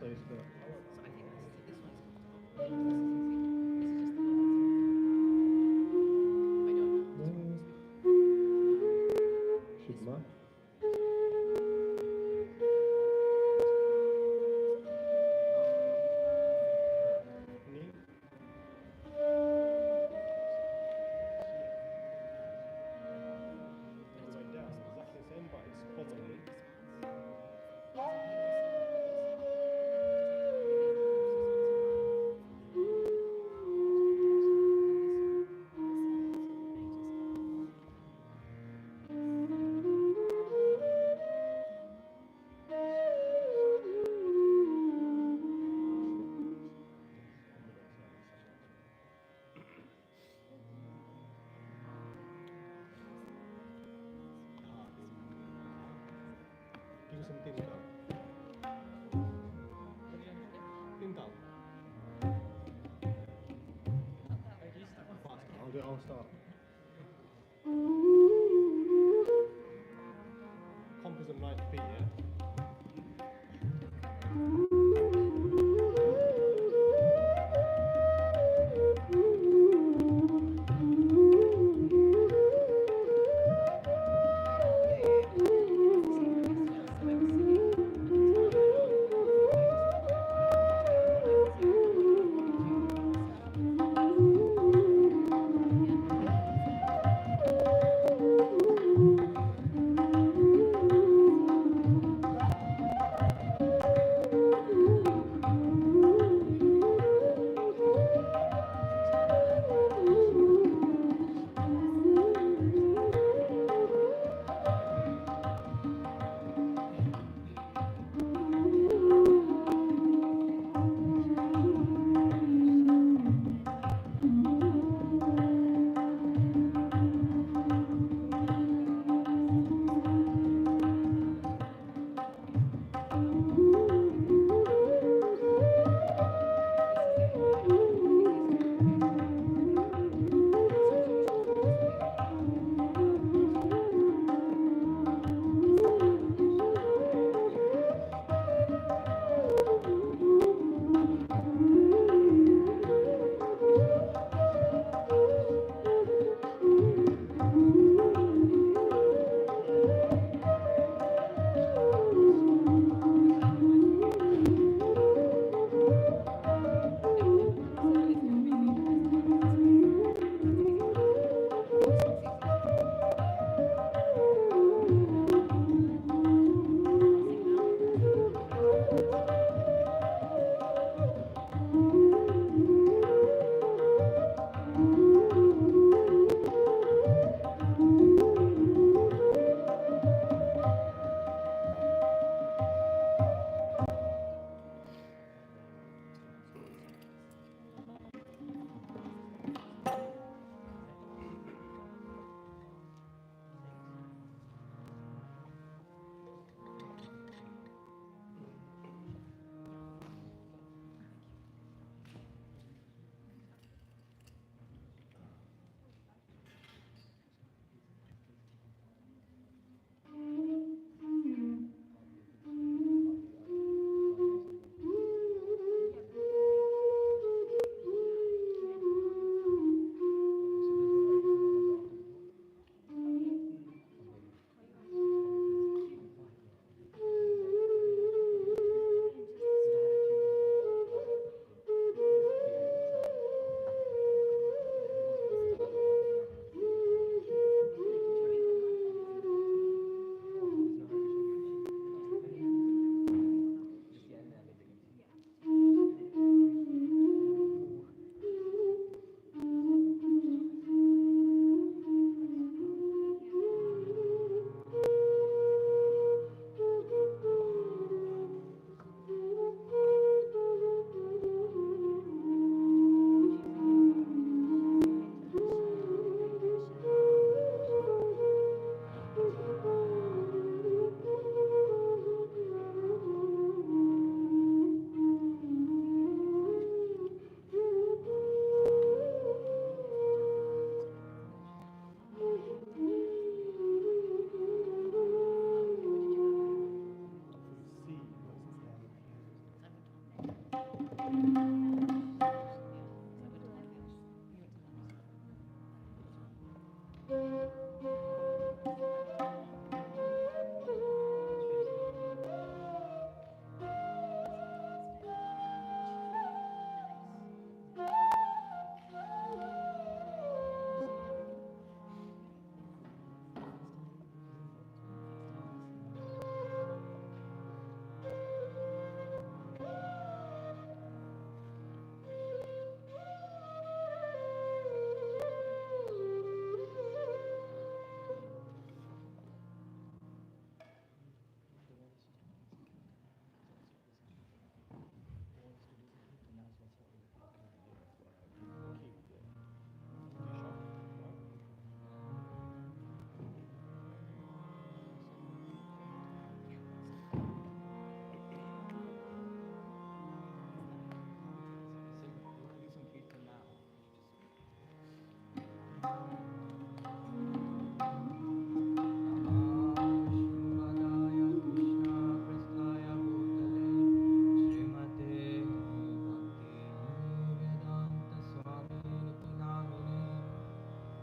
So it's got. So I think this one's comfortable. This is easy. This is just the I don't know. Shiva. Give me some tinta. Tinta. I'll start. Composite 9p, yeah?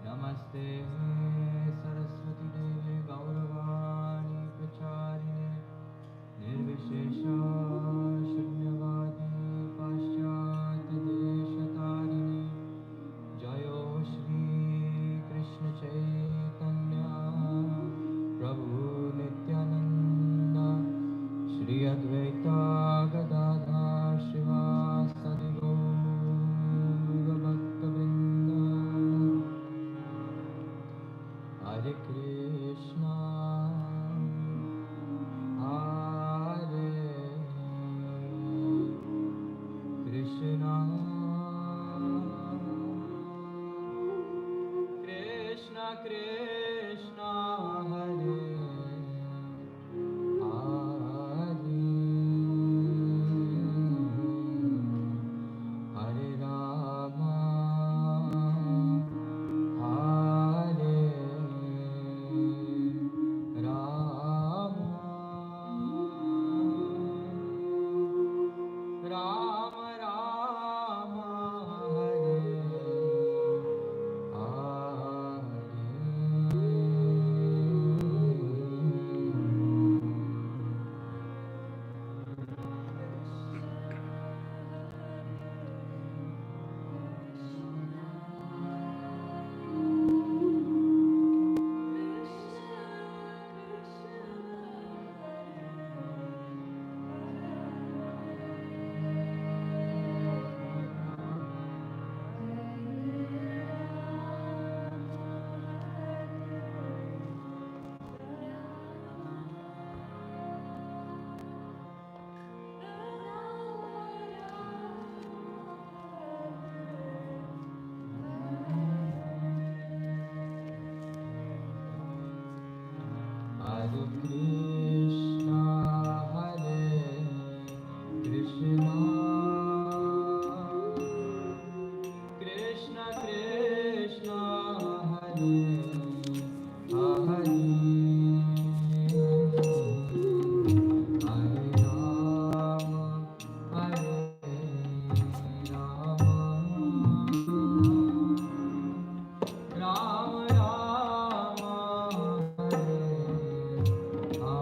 Namaste Saraswati Devi Gauravani Pracharine Nirvishesha Shunyavadi Paschat Deshatarine Jayo Shri Krishna Chaitanya Prabhu Nityananda Shri Advaita Gadadhar Srivasadi Gaura Bhakta Hare Krishna, Hare Krishna, Krishna Krishna, Hare Hare, Hare Rama, Hare Rama, Rama Rama, Hare Hare Krishna, Hare Krishna, Krishna Krishna, Hare Hare, Hare Rama, Hare Rama, Rama Rama, Hare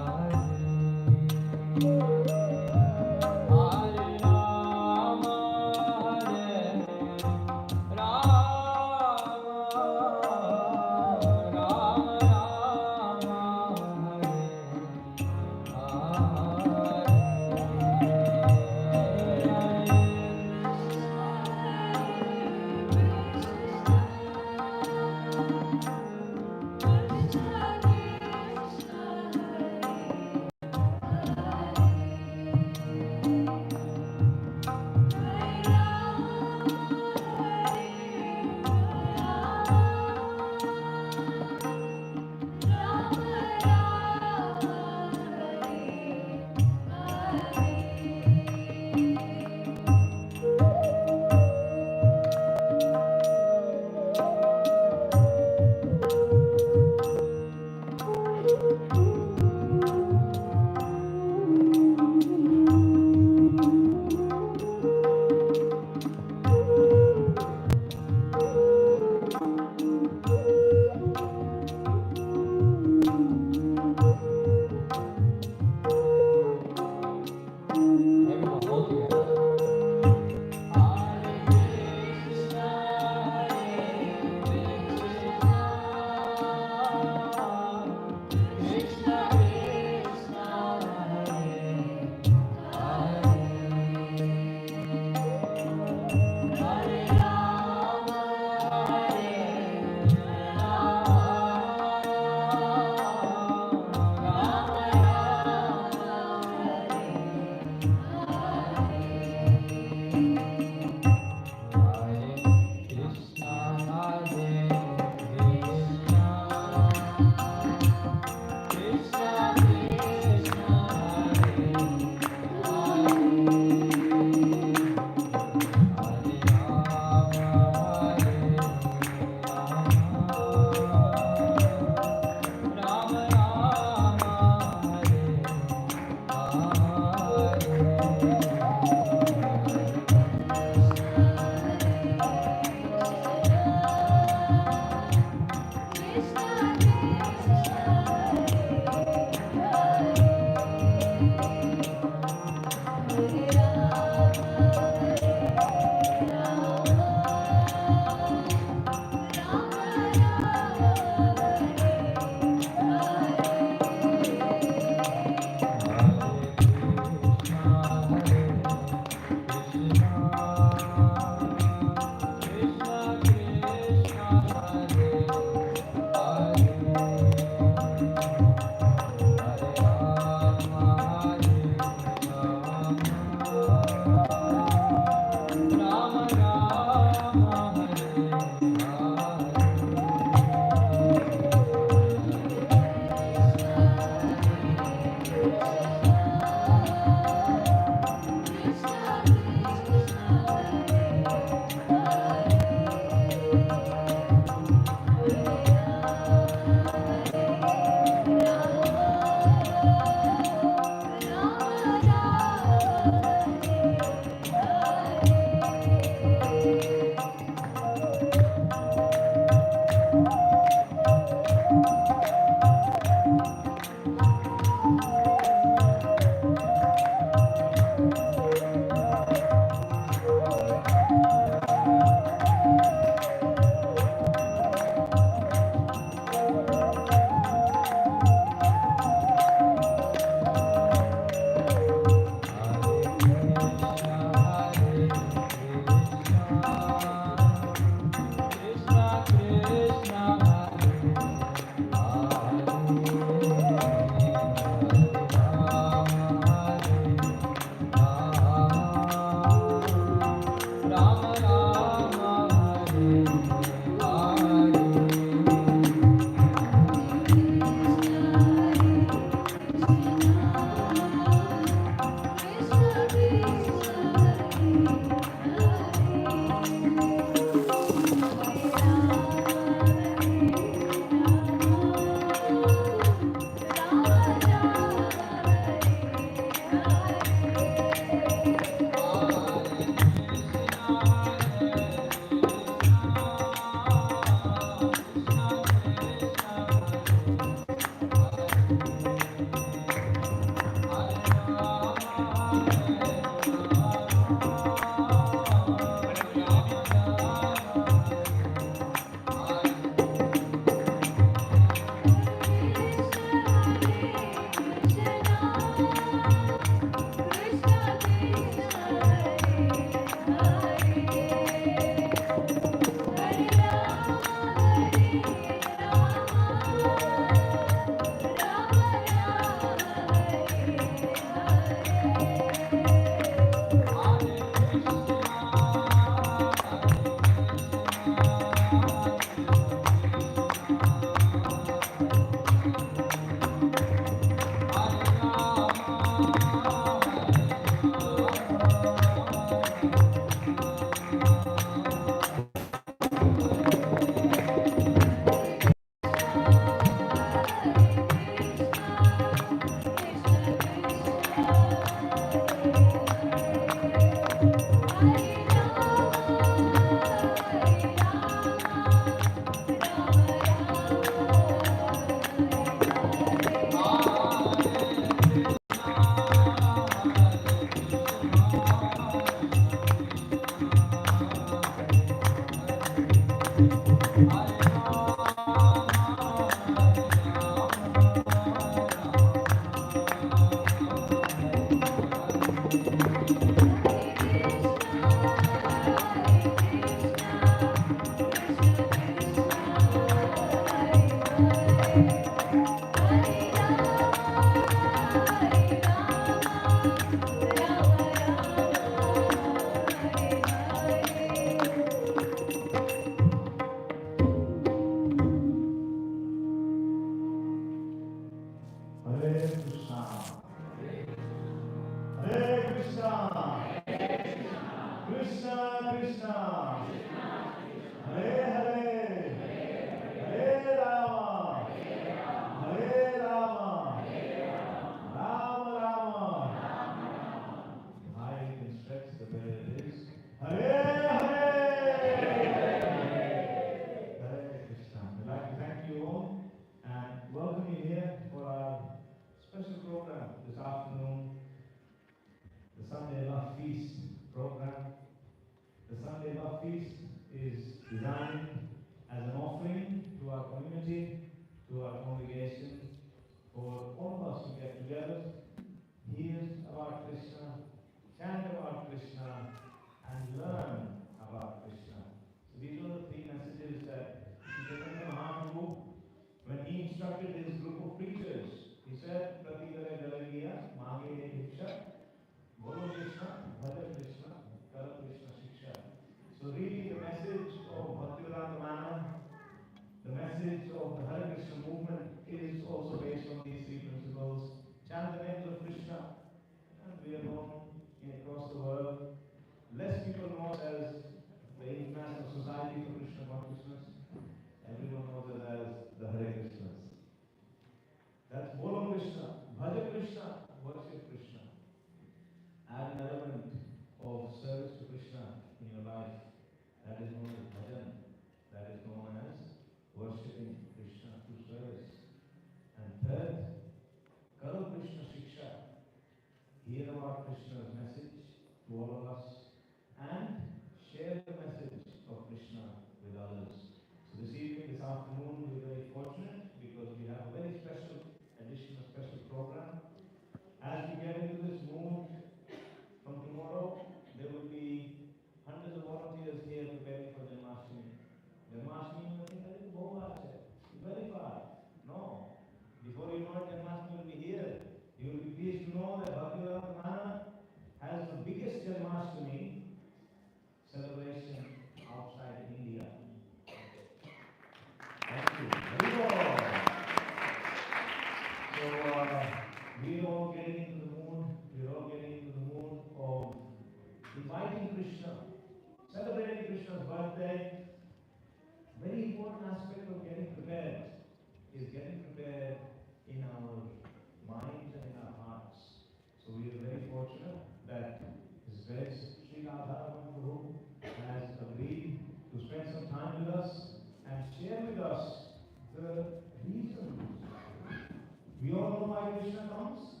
Krishna comes?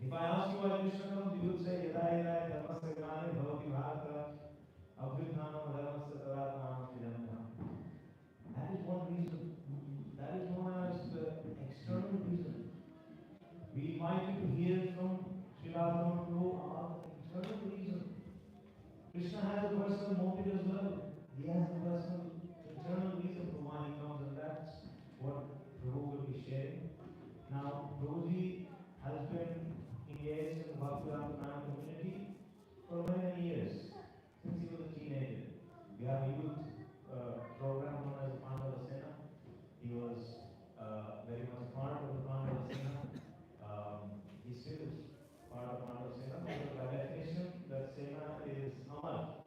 If I ask you why Krishna comes, you will say, Yada yada dharmasya grane bhavati bharata abhyuthanam dharmasya tadatmanam janmastami. That is one reason. That is known as the external reason. We invite you to hear from Shravana about the internal reason. Krishna has a personal motive as well. He has a personal internal reason for why he comes, and that's what Prabhu will be sharing. Now, Prabhuji has been engaged in the Bhaktivedanta community for many, many years, since he was a teenager. We have a youth program known as Amavasya. He was very much part of the Amavasya. He still is part of Amavasya, but by definition, that Sena is Amar.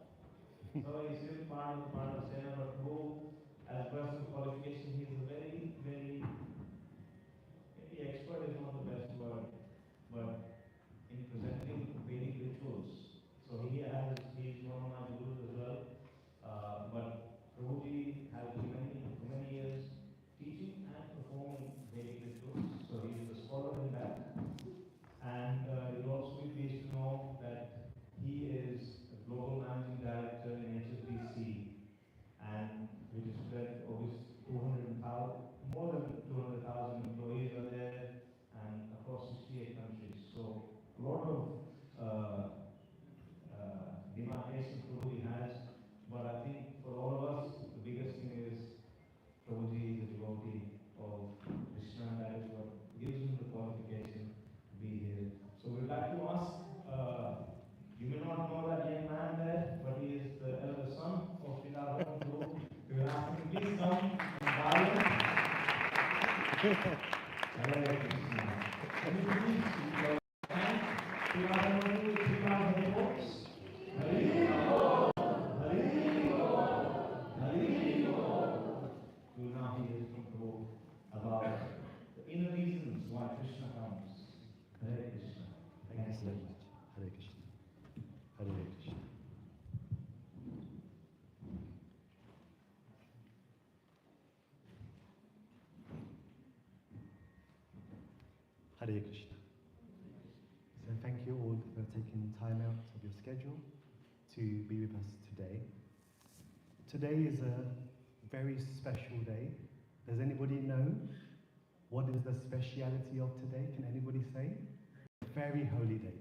So he's still part of the Amavasya, but who, as personal qualification, he is a very, very, maybe expert is not the best word, but in presenting Vedic rituals. So he is one of my gurus as well. But Prabhuji has been for many years teaching and performing Vedic rituals. So he is a scholar in that. And you'll also be pleased to know that he is a global managing director in HSBC, and which is spread over 200,000, more than 200,000 employees are there, and across 68 countries. So a lot of demarcation Prabhuji has, but I think for all of us, the biggest thing is Prabhuji is a devotee of Krishna, and that is what gives him the qualification to be here. So we'd like to ask, you may not know that young man there, but he is the elder son of Srila Prabhu. We will ask him to please come and bow in. Hare Krishna. Can you please thank Srila Prabhu with Srila Prabhu? Hare Krishna. We will now hear from Prabhu about the inner reasons why Krishna comes. Hare Krishna. Thank you so much. Hare Krishna. Hare Krishna. Hare Krishna. So thank you all for taking time out of your schedule to be with us today. Today is a very special day. Does anybody know what is the speciality of today? Can anybody say? A very holy day.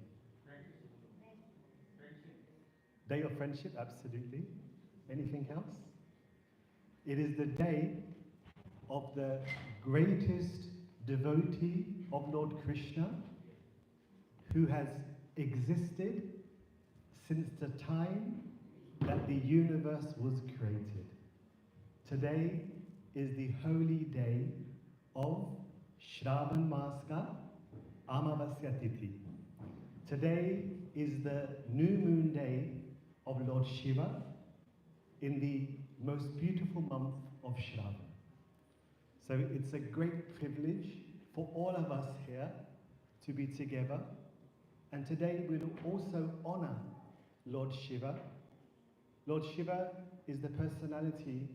Day of friendship, absolutely. Anything else? It is the day of the greatest devotee of Lord Krishna who has existed since the time that the universe was created. Today is the holy day of Shravana Amavasya Tithi. Today is the new moon day of Lord Shiva in the most beautiful month of Shravana. So it's a great privilege for all of us here to be together. And today we'll also honor Lord Shiva. Lord Shiva is the personality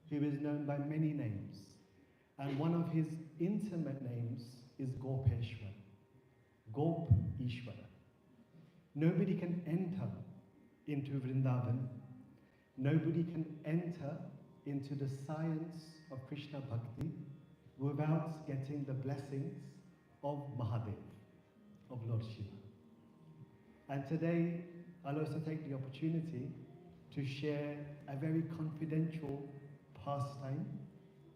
who is known by many names. And one of his intimate names is Gopeshwar, Gop Ishwara. Nobody can enter into Vrindavan. Nobody can enter into the science of Krishna Bhakti without getting the blessings of Mahadev, of Lord Shiva. And today, I'll also take the opportunity to share a very confidential pastime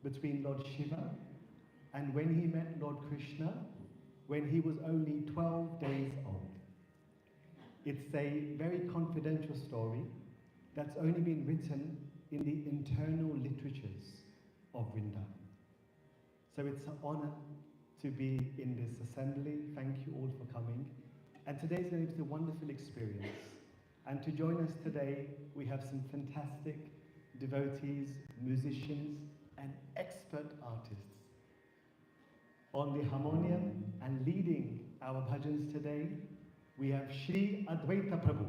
between Lord Shiva and when he met Lord Krishna when he was only 12 days old. It's a very confidential story that's only been written in the internal literatures of Vrindavan. So it's an honor to be in this assembly. Thank you all for coming. And today's going to be a wonderful experience. And to join us today, we have some fantastic devotees, musicians, and expert artists. On the harmonium and leading our bhajans today, we have Shri Advaita Prabhu.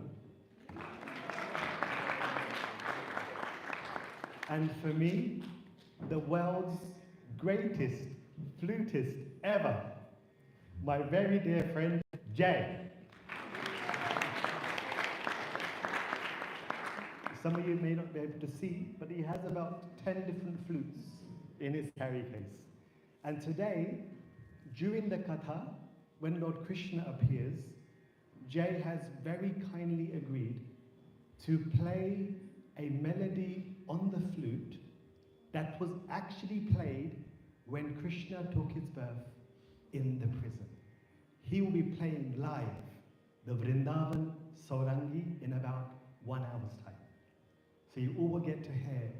And for me, the world's greatest flutist ever, my very dear friend Jay. Some of you may not be able to see, but he has about 10 different flutes in his carry case. And today, during the Katha, when Lord Krishna appears, Jay has very kindly agreed to play a melody on the flute that was actually played when Krishna took his birth in the prison. He will be playing live the Vrindavan Saurangi in about 1 hour's time. So you all will get to hear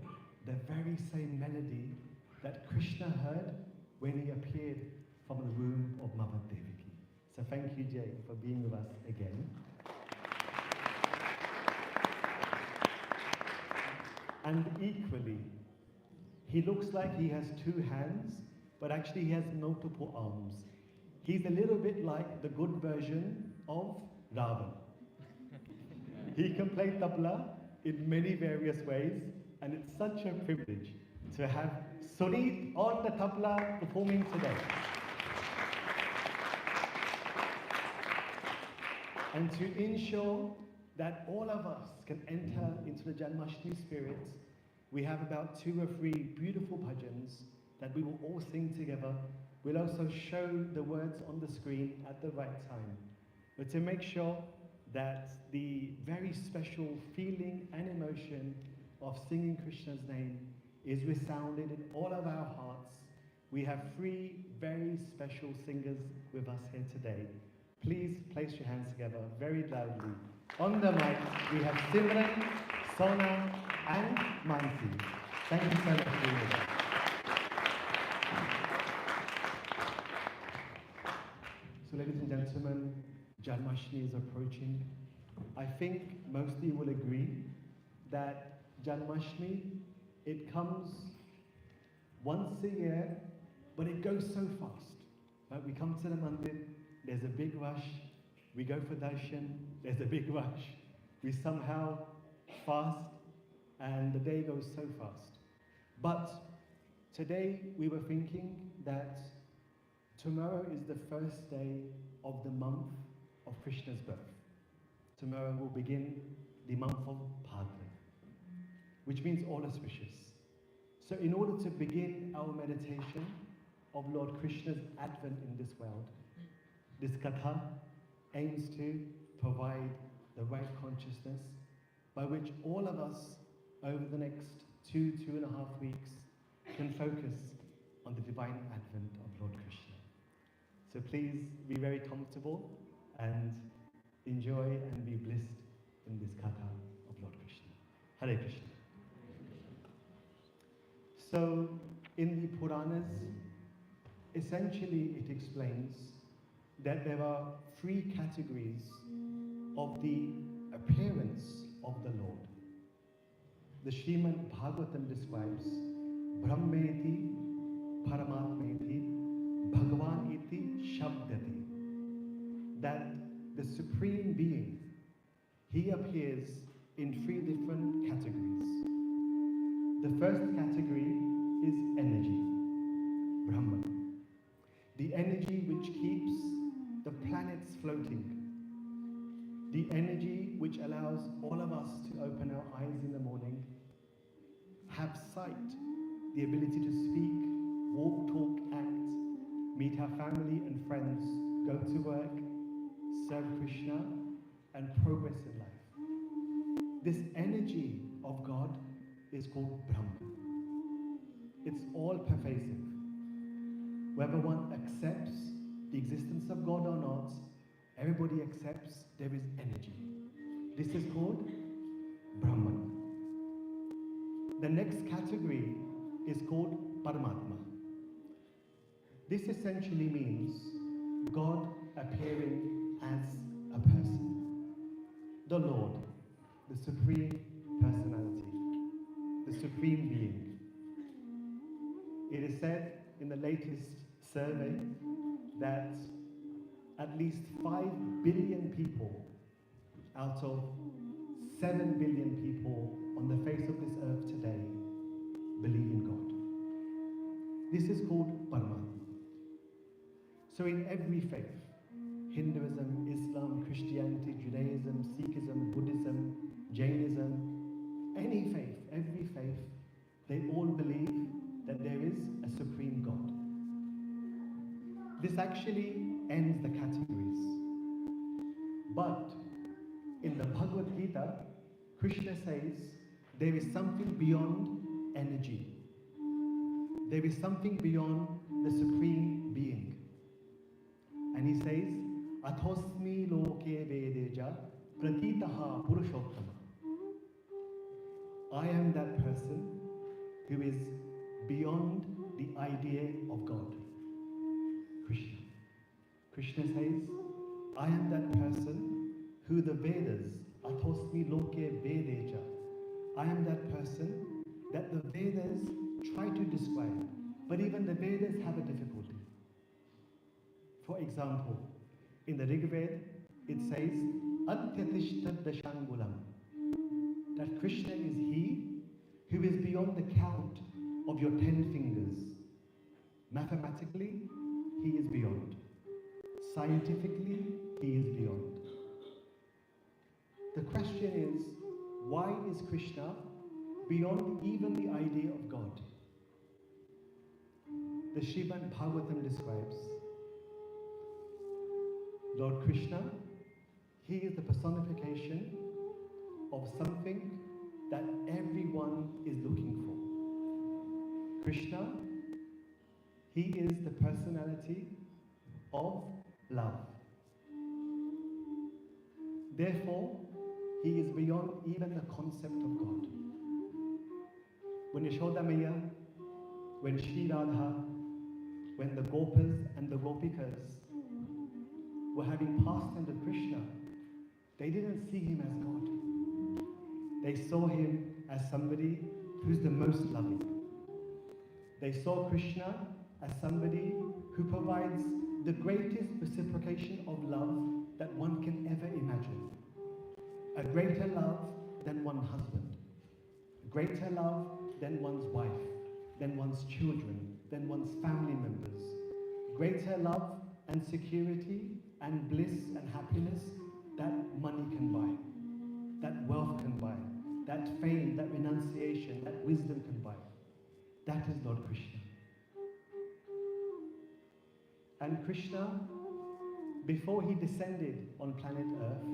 the very same melody that Krishna heard when he appeared from the womb of Mother Devaki. So thank you, Jay, for being with us again. And equally, he looks like he has 2 hands, but actually he has multiple arms. He's a little bit like the good version of Ravan. He can play tabla in many various ways, and it's such a privilege to have Surit on the tabla performing today. And to ensure that all of us can enter into the Janmastami spirit, we have about 2 or 3 beautiful bhajans that we will all sing together. We'll also show the words on the screen at the right time. But to make sure that the very special feeling and emotion of singing Krishna's name is resounded in all of our hearts, we have 3 very special singers with us here today. Please place your hands together very loudly. On the mic, we have Simran, Sona, and Mansi. Thank you so much for being with us. So, ladies and gentlemen, Janmashtami is approaching. I think most of you will agree that Janmashtami, it comes once a year, but it goes so fast. Right? We come to the mandir, there's a big rush. We go for darshan, there's a big rush. We somehow fast, and the day goes so fast. But today we were thinking that tomorrow is the first day of the month of Krishna's birth. Tomorrow will begin the month of Bhadra, which means all auspicious. So in order to begin our meditation of Lord Krishna's advent in this world, this Katha aims to provide the right consciousness by which all of us over the next 2.5 weeks can focus on the divine advent of Lord Krishna. So please be very comfortable and enjoy and be blissed in this Katha of Lord Krishna. Hare Krishna. So in the Puranas, essentially it explains that there are 3 categories of the appearance of the Lord. The Srimad Bhagavatam describes Brahmeti, Paramatmeti, Bhagavan iti Shabdati, that the Supreme Being, he appears in 3 different categories. The first category is energy, Brahman. The energy which keeps the planets floating. The energy which allows all of us to open our eyes in the morning, have sight, the ability to speak, walk, talk, act, meet our family and friends, go to work, serve Krishna, and progress in life. This energy of God is called Brahman. It's all pervasive. Whether one accepts the existence of God or not, everybody accepts there is energy. This is called Brahman. The next category is called Paramatma. This essentially means God appearing as a person. The Lord, the Supreme Personality, the Supreme Being. It is said in the latest survey that at least 5 billion people out of 7 billion people on the face of this earth today believe in God. This is called Paramatma. So in every faith, Hinduism, Islam, Christianity, Judaism, Sikhism, Buddhism, Jainism, any faith, every faith, they all believe that there is a supreme God. This actually ends the categories. But in the Bhagavad Gita, Krishna says there is something beyond energy. There is something beyond the supreme being. And he says, Athosmi loke vedeja pratitaha purushottama. I am that person who is beyond the idea of God. Krishna. Krishna says, I am that person who the Vedas, Athosmi loke vedeja. I am that person that the Vedas try to describe, but even the Vedas have a difficulty. For example, in the Rig Veda, it says, Atyatishtat dashangulam, that Krishna is he who is beyond the count of your 10 fingers. Mathematically, he is beyond. Scientifically, he is beyond. The question is, why is Krishna beyond even the idea of God? The Srimad Bhagavatam describes Lord Krishna, he is the personification of something that everyone is looking for. Krishna, he is the personality of love. Therefore, he is beyond even the concept of God. When Yashoda Maya, when Shri Radha, when the Gopas and the Gopikas were having pastime with Krishna, they didn't see him as God. They saw him as somebody who's the most loving. They saw Krishna as somebody who provides the greatest reciprocation of love that one can ever imagine. A greater love than one husband. A greater love than one's wife, than one's children, than one's family members. Greater love and security and bliss and happiness that money can buy, that wealth can buy, that fame, that renunciation, that wisdom can buy. That is Lord Krishna. And Krishna, before he descended on planet Earth,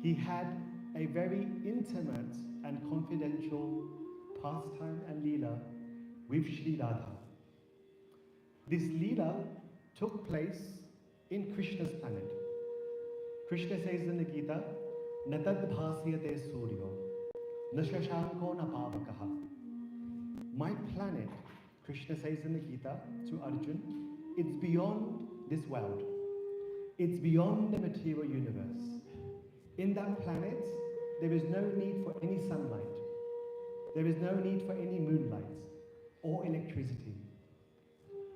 he had a very intimate and confidential pastime and leela with Shri Radha. This leela took place in Krishna's planet. Krishna says in the Gita, Natad bhasyate suryo, na shashanko na pavakaha. My planet, Krishna says in the Gita to Arjun, it's beyond this world. It's beyond the material universe. In that planet, there is no need for any sunlight. There is no need for any moonlight or electricity.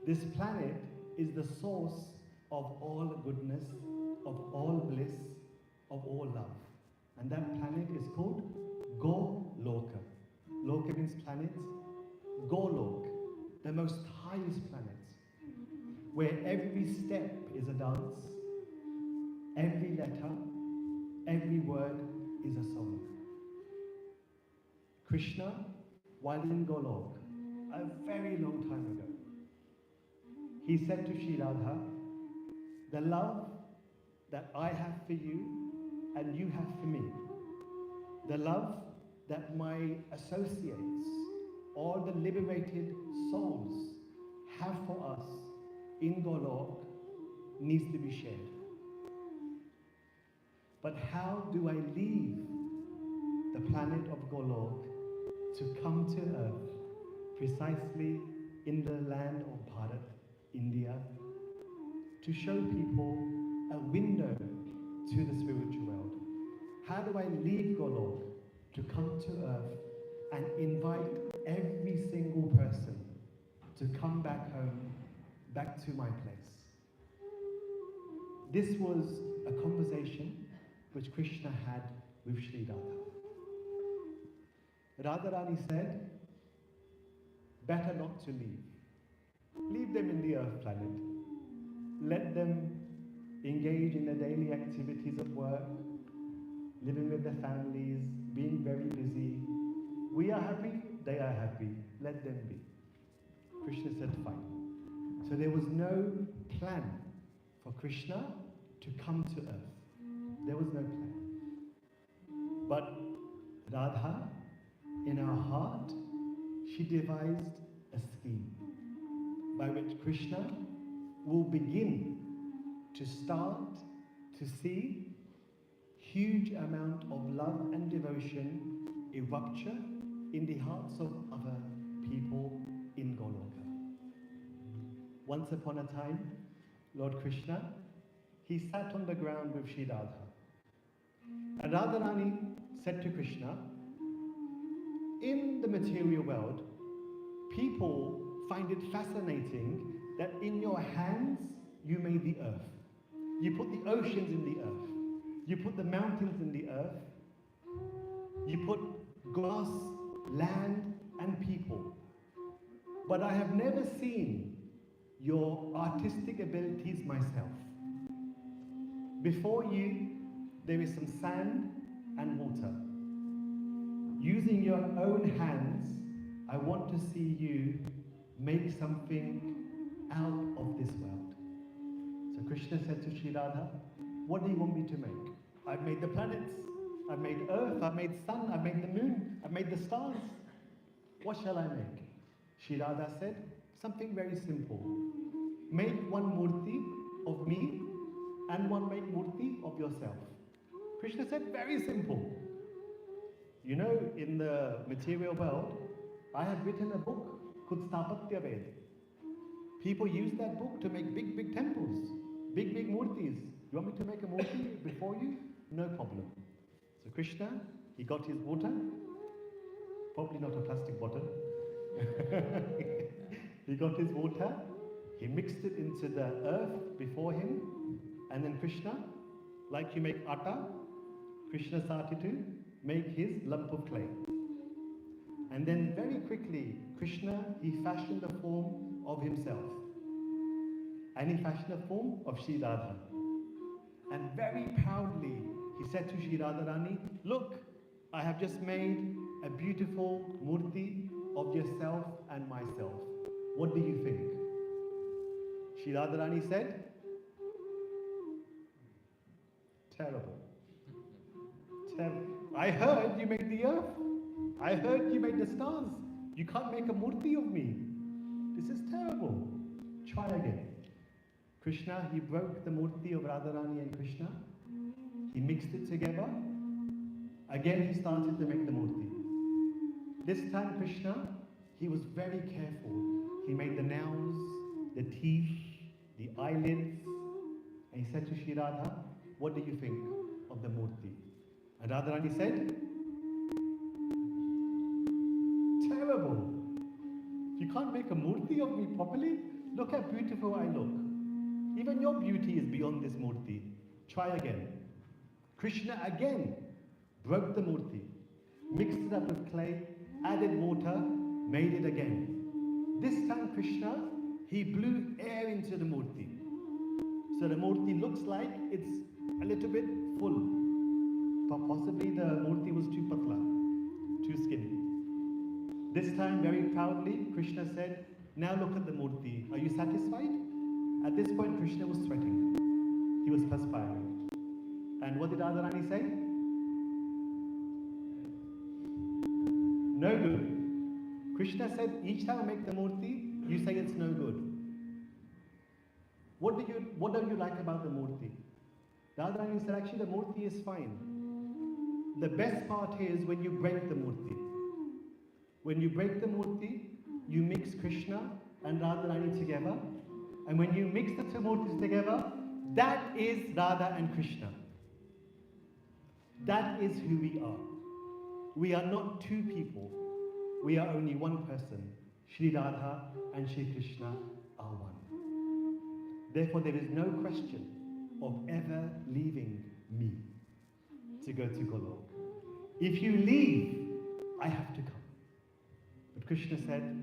This planet is the source of all goodness, of all bliss, of all love. And that planet is called Goloka. Loka means planet. Golok, the most highest planet, where every step is a dance, every letter, every word is a song. Krishna, while in Golok, a very long time ago, he said to Shri Radha, the love that I have for you and you have for me, the love that my associates, all the liberated souls have for us in Golok needs to be shared. But how do I leave the planet of Golok to come to Earth, precisely in the land of Bharat, India, to show people a window to the spiritual world? How do I leave Golok to come to Earth and invite every single person to come back home, back to my place? This was a conversation which Krishna had with Shri Radha. Radharani said, better not to leave. Leave them in the earth planet. Let them engage in their daily activities of work, living with their families, being very busy. We are happy, they are happy. Let them be. Krishna said, fine. So there was no plan for Krishna to come to earth. There was no plan. But Radha, in her heart, she devised a scheme by which Krishna will begin to start to see huge amount of love and devotion erupture in the hearts of other people in Goloka. Once upon a time, Lord Krishna, he sat on the ground with Sri Radha. And Radharani said to Krishna, in the material world, people find it fascinating that in your hands you made the earth. You put the oceans in the earth. You put the mountains in the earth. You put grass, land, and people. But I have never seen your artistic abilities myself. Before you, there is some sand and water. Using your own hands, I want to see you make something out of this world. So Krishna said to Sri Radha, what do you want me to make? I've made the planets, I've made earth, I've made sun, I've made the moon, I've made the stars. What shall I make? Sri Radha said, something very simple. Make one murti of me and one make murti of yourself. Krishna said, very simple. You know, in the material world, I have written a book called Stapatya Ved. People use that book to make big, big temples, big, big murtis. You want me to make a murti before you? No problem. So Krishna, he got his water, probably not a plastic bottle. He got his water, he mixed it into the earth before him, and then Krishna, like you make atta, Krishna started to make his lump of clay. And then very quickly, Krishna, he fashioned the form of himself. And he fashioned the form of Sri Radha. And very proudly, he said to Sri Radharani, look, I have just made a beautiful murti of yourself and myself. What do you think? Sri Radharani said, terrible. Terrible. I heard you made the earth. I heard you made the stars. You can't make a murti of me. This is terrible. Try again. Krishna, he broke the murti of Radharani and Krishna. He mixed it together. Again, he started to make the murti. This time, Krishna, he was very careful. He made the nails, the teeth, the eyelids. And he said to Sri Radha, what do you think of the murti? And Radharani said, terrible. You can't make a murti of me properly? Look how beautiful I look. Even your beauty is beyond this murti. Try again. Krishna again broke the murti, mixed it up with clay, added water, made it again. This time Krishna, he blew air into the murti. So the murti looks like it's a little bit full. But possibly the murti was too patla, too skinny. This time, very proudly, Krishna said, now look at the murti. Are you satisfied? At this point, Krishna was sweating. He was perspiring. And what did Radharani say? No good. Krishna said, each time I make the murti, you say it's no good. What don't you like about the murti? Radharani said, actually the murti is fine. The best part is when you break the murti. When you break the murti, you mix Krishna and Radharani together. And when you mix the two murtis together, that is Radha and Krishna. That is who we are. We are not two people. We are only one person. Sri Radha and Sri Krishna are one. Therefore, there is no question of ever leaving me to go to Golok. If you leave, I have to come. But Krishna said,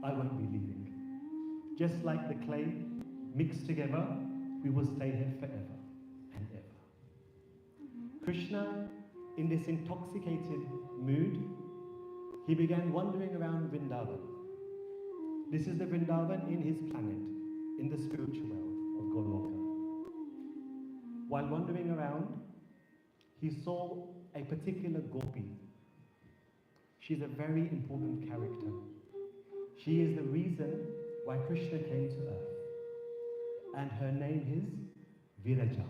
I won't be leaving. Just like the clay mixed together, we will stay here forever and ever. Krishna, in this intoxicated mood, he began wandering around Vrindavan. This is the Vrindavan in his planet, in the spiritual world of Goloka. While wandering around, he saw a particular gopi. She's a very important character. She is the reason why Krishna came to earth. And her name is Viraja.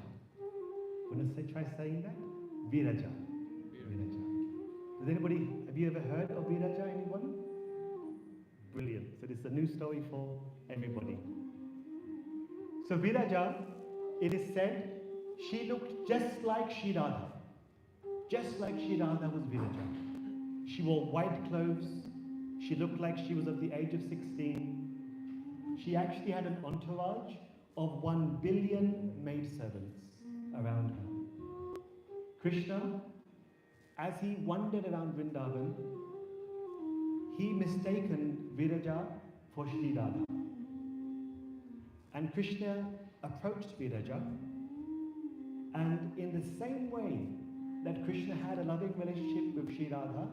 Want to try saying that? Viraja. Viraja. Does anybody, have you ever heard of Viraja, anyone? Brilliant. So this is a new story for everybody. So Viraja, it is said, she looked just like Shri Radha. Just like Shri Radha was Viraja. She wore white clothes. She looked like she was of the age of 16. She actually had an entourage of 1 billion maidservants around her. Krishna, as he wandered around Vrindavan, he mistaken Viraja for Shri Radha. And Krishna approached Viraja, and in the same way that Krishna had a loving relationship with Shri Radha,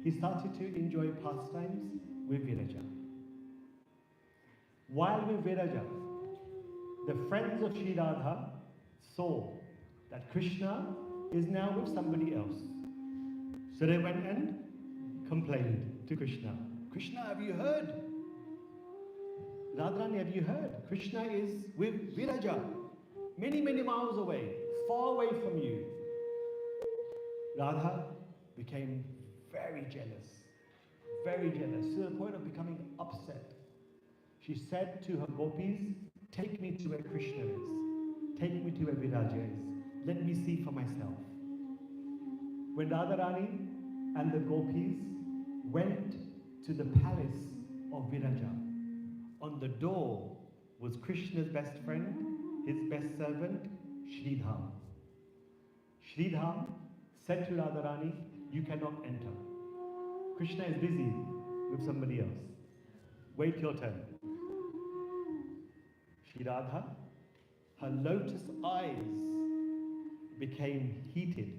he started to enjoy pastimes with Viraja. While with Viraja, the friends of Shri Radha saw that Krishna is now with somebody else. So they went and complained to Krishna. Krishna, have you heard? Radharani, have you heard? Krishna is with Viraja, many, many miles away, far away from you. Radha became very jealous to the point of becoming upset. She said to her gopis, take me to where Krishna is. Take me to where Viraja is. Let me see for myself. When Radharani and the gopis went to the palace of Viraja, on the door was Krishna's best friend, his best servant, Sridham. Sridham said to Radharani, you cannot enter. Krishna is busy with somebody else. Wait your turn. Shri Radha, her lotus eyes became heated.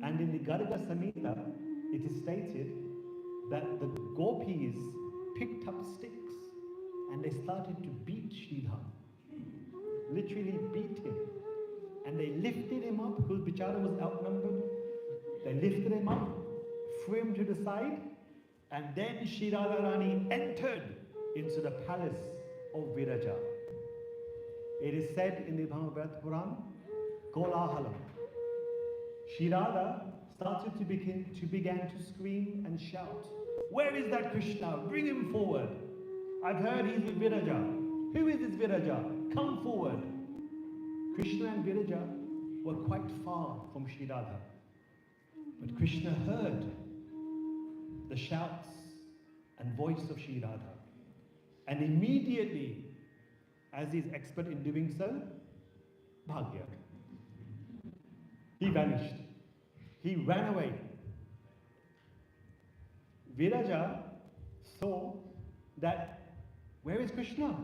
And in the Garga Samhita, it is stated that the gopis picked up sticks and they started to beat Sridham. Literally beat him. And they lifted him up, because Bichara was outnumbered. They lifted him up, threw him to the side, and then Shri Radharani entered into the palace of Viraja. It is said in the Bhagavad Puran, Kolahalam. Shri Radha started to began to scream and shout, where is that Krishna? Bring him forward. I've heard he's with Viraja. Who is this Viraja? Come forward. Krishna and Viraja were quite far from Shri Radha. But Krishna heard the shouts and voice of Shri Radha. And immediately, as he's expert in doing so, Bhagya. He vanished. He ran away. Viraja saw that, where is Krishna?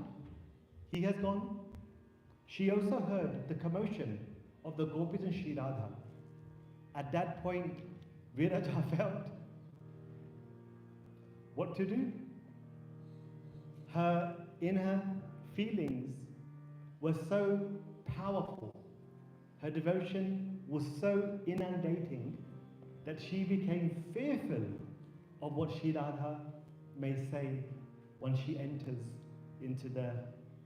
He has gone. She also heard the commotion of the gopis and Shri Radha. At that point, Viraja felt what to do. Her inner feelings were so powerful. Her devotion was so inundating that she became fearful of what Shri Radha may say when she enters into the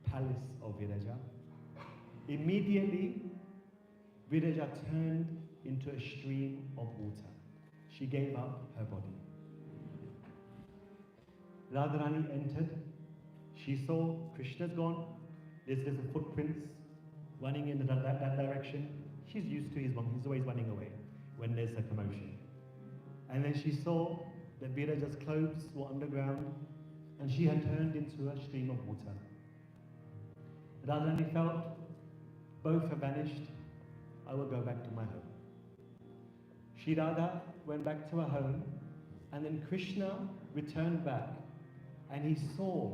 palace of Viraja. Immediately, Viraja turned into a stream of water. She gave up her body. Radharani entered. She saw Krishna's gone. There's the footprints running in that direction. She's used to he's always running away when there's a commotion. And then she saw that Viraja's clothes were underground and she had turned into a stream of water. Radharani felt, both have vanished. I will go back to my home. Shri Radha went back to her home, and then Krishna returned back, and he saw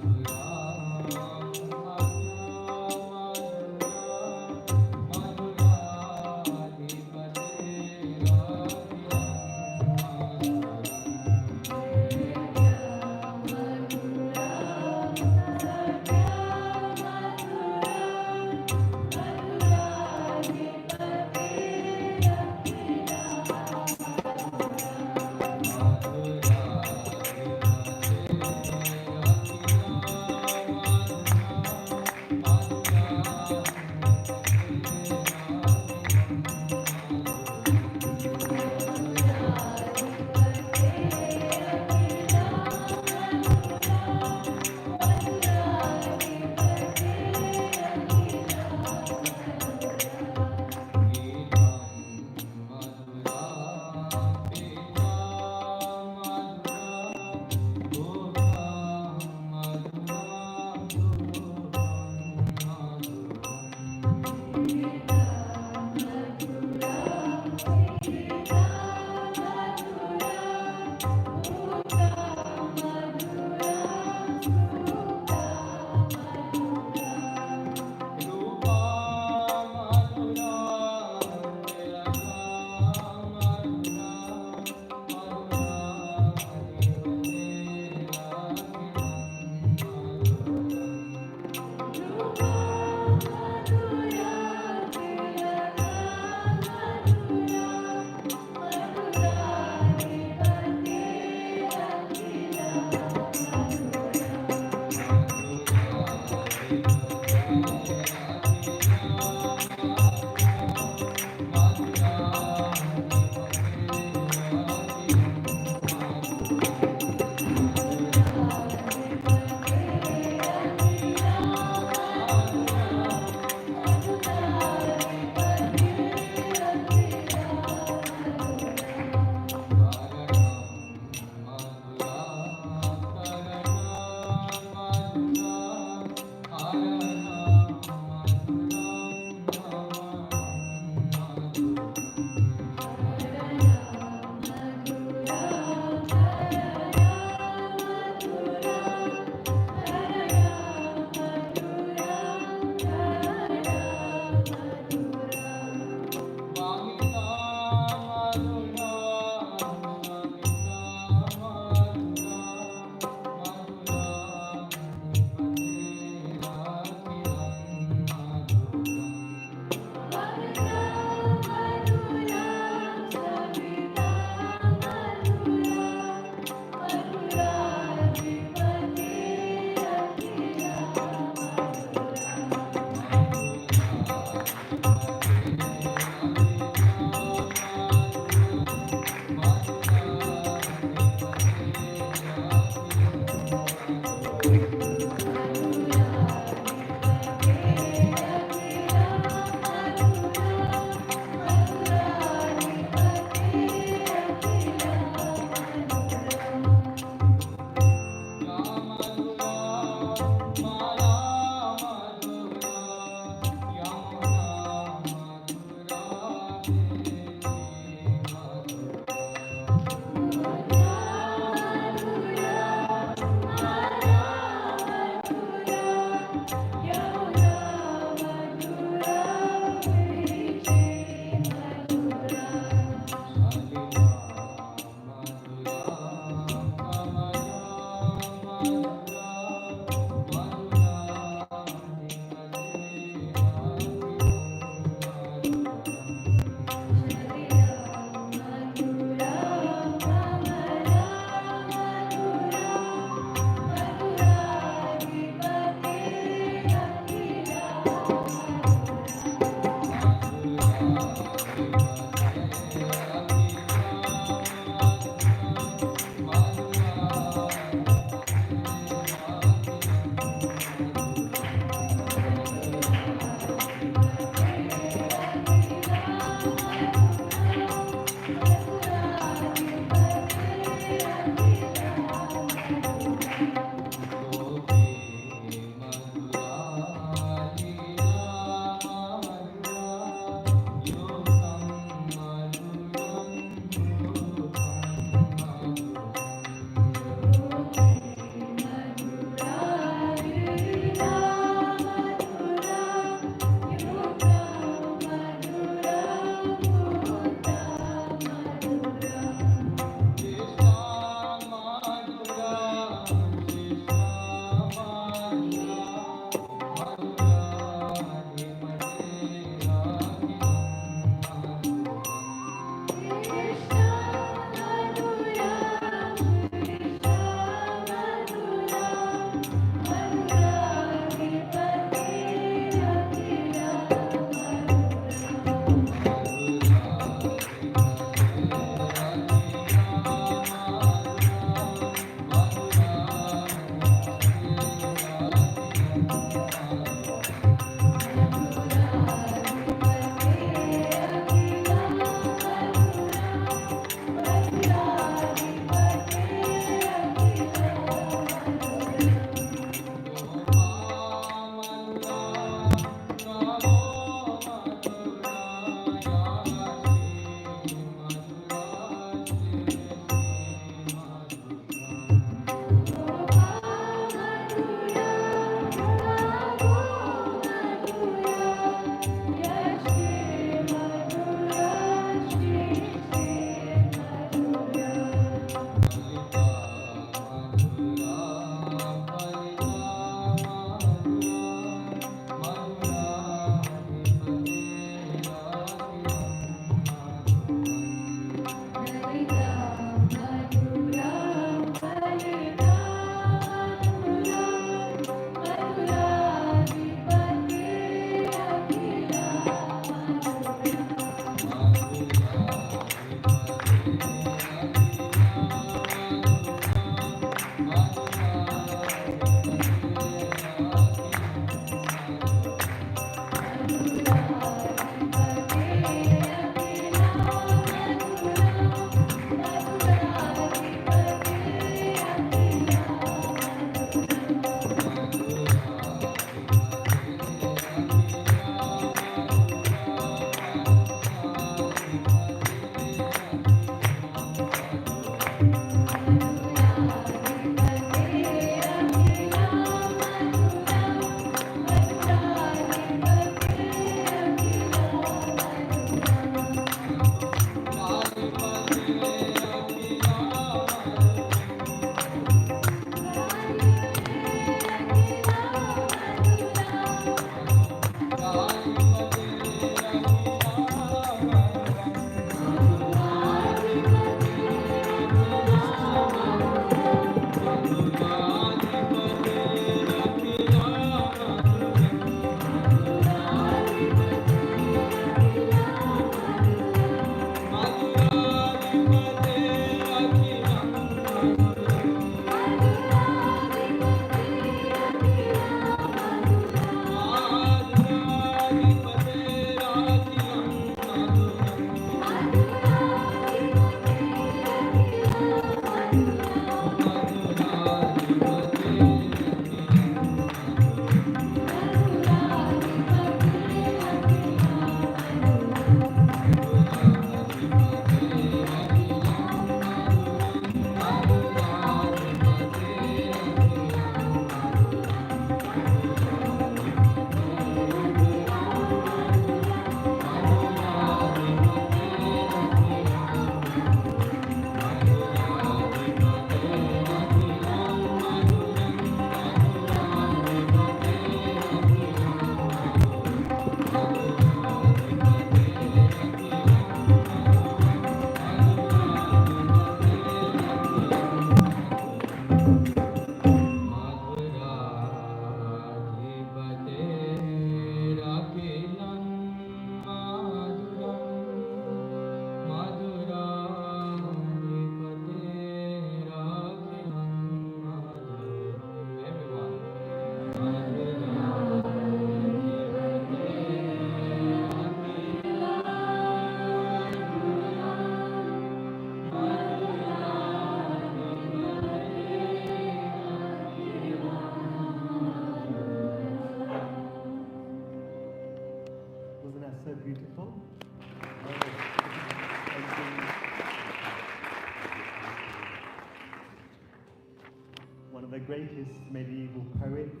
greatest medieval poets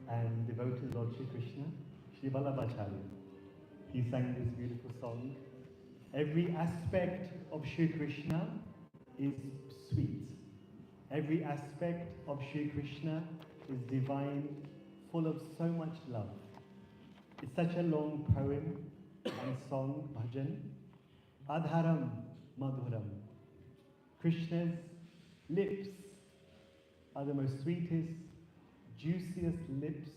and devoted Lord Shri Krishna, Shri Vallabhacharya. He sang this beautiful song. Every aspect of Shri Krishna is sweet. Every aspect of Shri Krishna is divine, full of so much love. It's such a long poem and song, bhajan. Adharam madhuram. Krishna's lips are the most sweetest, juiciest lips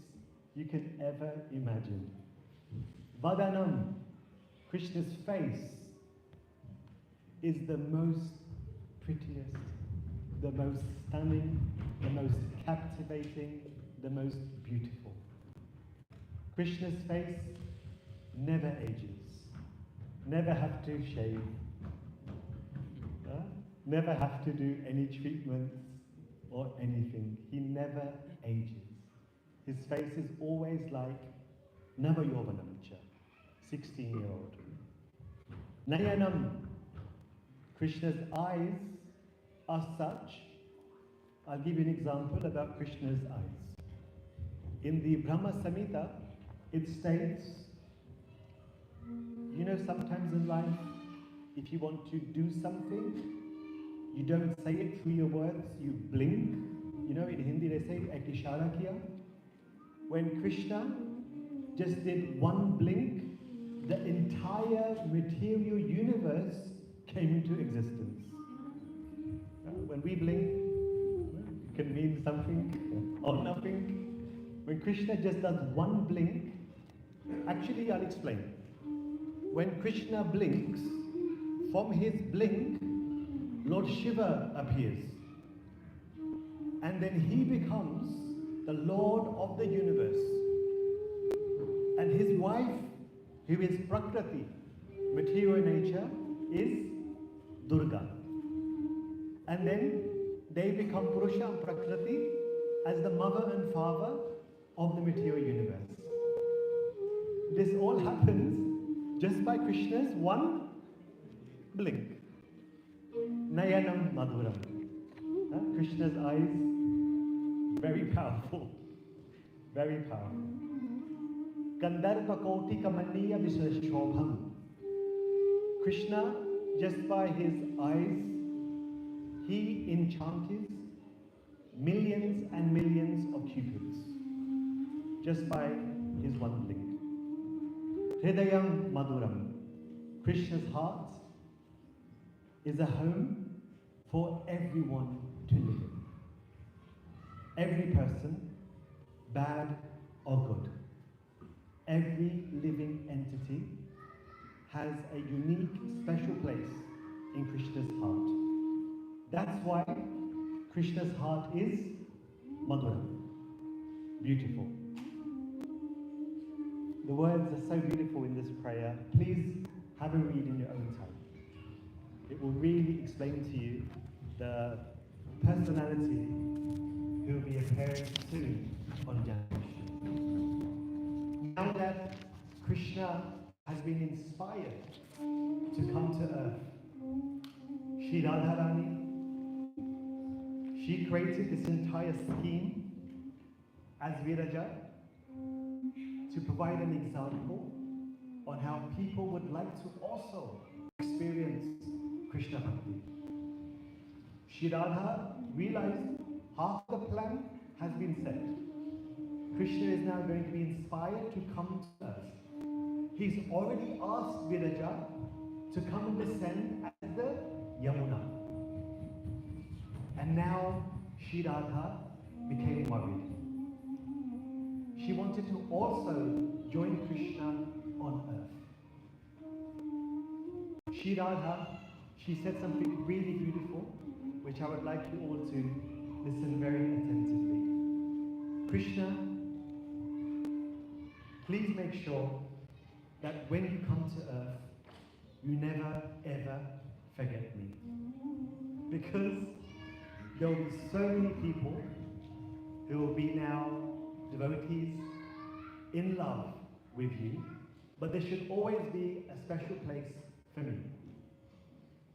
you can ever imagine. Vadanam, Krishna's face, is the most prettiest, the most stunning, the most captivating, the most beautiful. Krishna's face never ages, never have to shave, never have to do any treatments or anything. He never ages. His face is always like Navayovanamcha, 16-year-old. Nayanam, Krishna's eyes are such. I'll give you an example about Krishna's eyes. In the Brahma Samhita, it states, you know, sometimes in life, if you want to do something, you don't say it through your words, you blink. You know, in Hindi they say, ek ishara kiya. When Krishna just did one blink, the entire material universe came into existence. When we blink, it can mean something or nothing. When Krishna just does one blink, actually I'll explain. When Krishna blinks, from his blink, Lord Shiva appears. And then he becomes the Lord of the universe. And his wife, who is Prakriti, material nature, is Durga. And then they become Purusha and Prakriti as the mother and father of the material universe. This all happens just by Krishna's one blink. Nayanam Madhuram. Krishna's eyes, very powerful. Very powerful. Gandharva Koti Kamaniya Vishwashobham. Krishna, just by his eyes, he enchanted millions and millions of cupids. Just by his one blink. Hridayam Madhuram. Krishna's heart is a home for everyone to live in. Every person, bad or good. Every living entity has a unique, special place in Krishna's heart. That's why Krishna's heart is Madhura, beautiful. The words are so beautiful in this prayer. Please have a read in your own time. It will really explain to you the personality who will be appearing soon on Janmastami. Now that Krishna has been inspired to come to earth, Shri Radharani, she created this entire scheme as Viraja to provide an example on how people would like to also experience Krishna Bhakti. Shri Radha realized half the plan has been set. Krishna is now going to be inspired to come to earth. He's already asked Viraja to come and descend as the Yamuna. And now Shri Radha became worried. She wanted to also join Krishna on earth. Shri Radha, she said something really beautiful, which I would like you all to listen very attentively. Krishna, please make sure that when you come to earth, you never ever forget me. Because there will be so many people who will be now devotees in love with you, but there should always be a special place for me.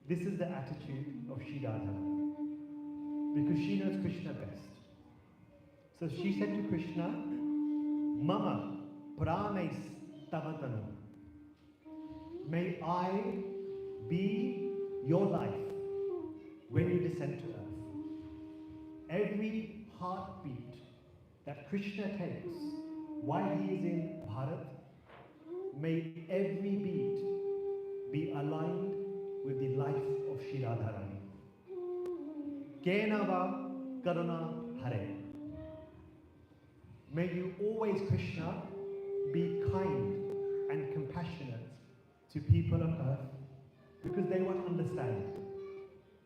This is the attitude of Shri Radha, because she knows Krishna best. So she said to Krishna, Mama pranais tavatanam. May I be your life when you descend to earth. Every heartbeat that Krishna takes while he is in Bharat, may every beat be aligned with the life of Shri Radharani. Kenava Karuna Hare. May you always, Krishna, be kind and compassionate to people on earth because they won't understand.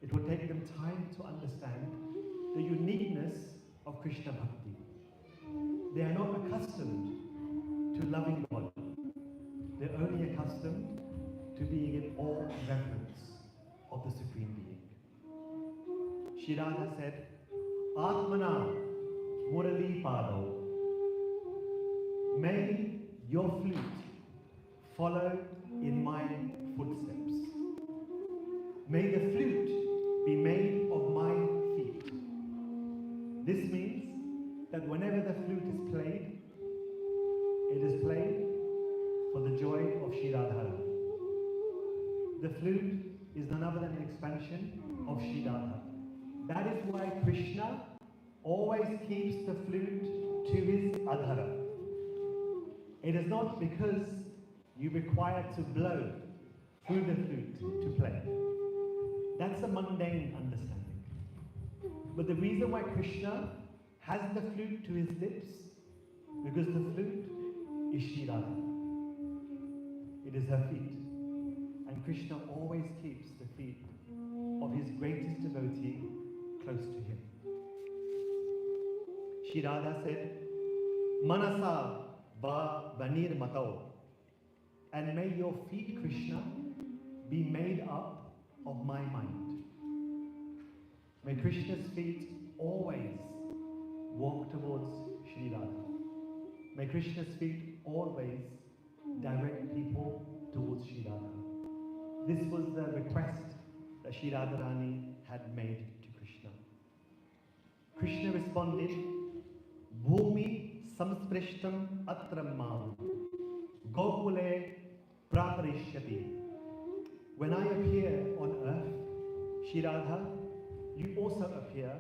It will take them time to understand the uniqueness of Krishna Bhakti. They are not accustomed to loving God. They're only accustomed to being in awe and reverence of the Supreme Being. Shri Radha said, Atmana Murali Pado. May your flute follow in my footsteps. May the flute be made of my feet. This means that whenever the flute is played, it is played for the joy of Shri Radharani. The flute is none other than an expansion of Shri Radha. That is why Krishna always keeps the flute to his adhara. It is not because you require to blow through the flute to play. That's a mundane understanding. But the reason why Krishna has the flute to his lips, because the flute is Shri Radha. It is her feet. And Krishna always keeps the feet of his greatest devotee close to him. Shri Radha said, Manasa va banir matao. And may your feet, Krishna, be made up of my mind. May Krishna's feet always walk towards Shri Radha. May Krishna's feet always direct people towards Shri Radha. This was the request that Shri Radharani had made to Krishna. Krishna responded, Bhumi samsprishtam atramam gokule praparishyati. When I appear on earth, Shri Radha, you also appear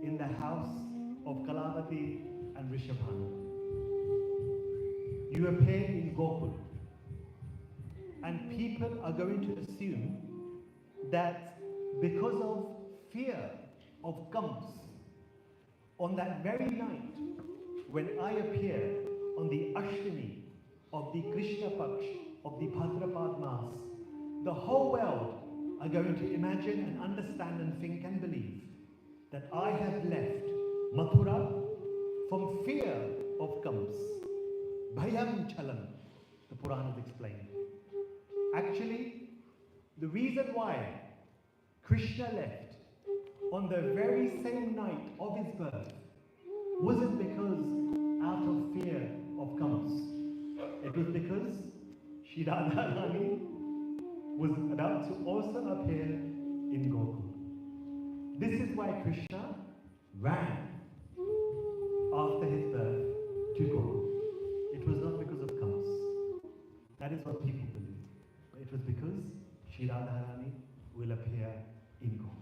in the house of Kalavati and Rishabhanu. You appear in Gokul. And people are going to assume that because of fear of Kams, on that very night when I appear on the Ashtami of the Krishna Paksh of the Bhadrapad Maas, the whole world are going to imagine and understand and think and believe that I have left Mathura from fear of Kams. Bhayam Chalam, the Puranas explain. Actually, the reason why Krishna left on the very same night of his birth wasn't because out of fear of Kams. It was because Shri Radharani was about to also appear in Gokul. This is why Krishna ran after his birth to Gokul. It was not because of Kams. That is what people believe. It was because Shri Radharani will appear in Gokul.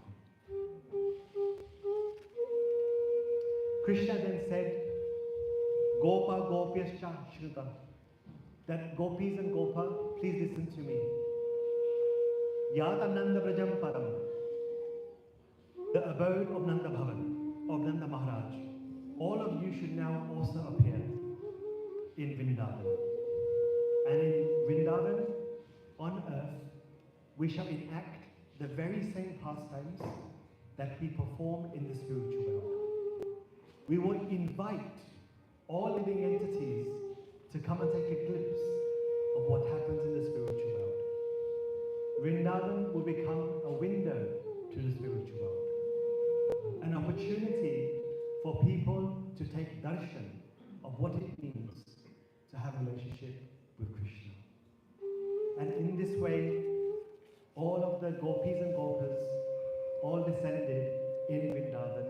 Krishna then said, Gopa Gopyascha Shruta. That gopis and Gopa, please listen to me. Yata Nanda Brajam Param. The abode of Nanda Bhavan, of Nanda Maharaj. All of you should now also appear in Vrindavan. And in Vrindavan, on earth, we shall enact the very same pastimes that we perform in the spiritual world. We will invite all living entities to come and take a glimpse of what happens in the spiritual world. Vrindavan will become a window to the spiritual world. An opportunity for people to take darshan of what it means to have a relationship with Krishna. And in this way, all of the gopis and gopas all descended in Vrindavan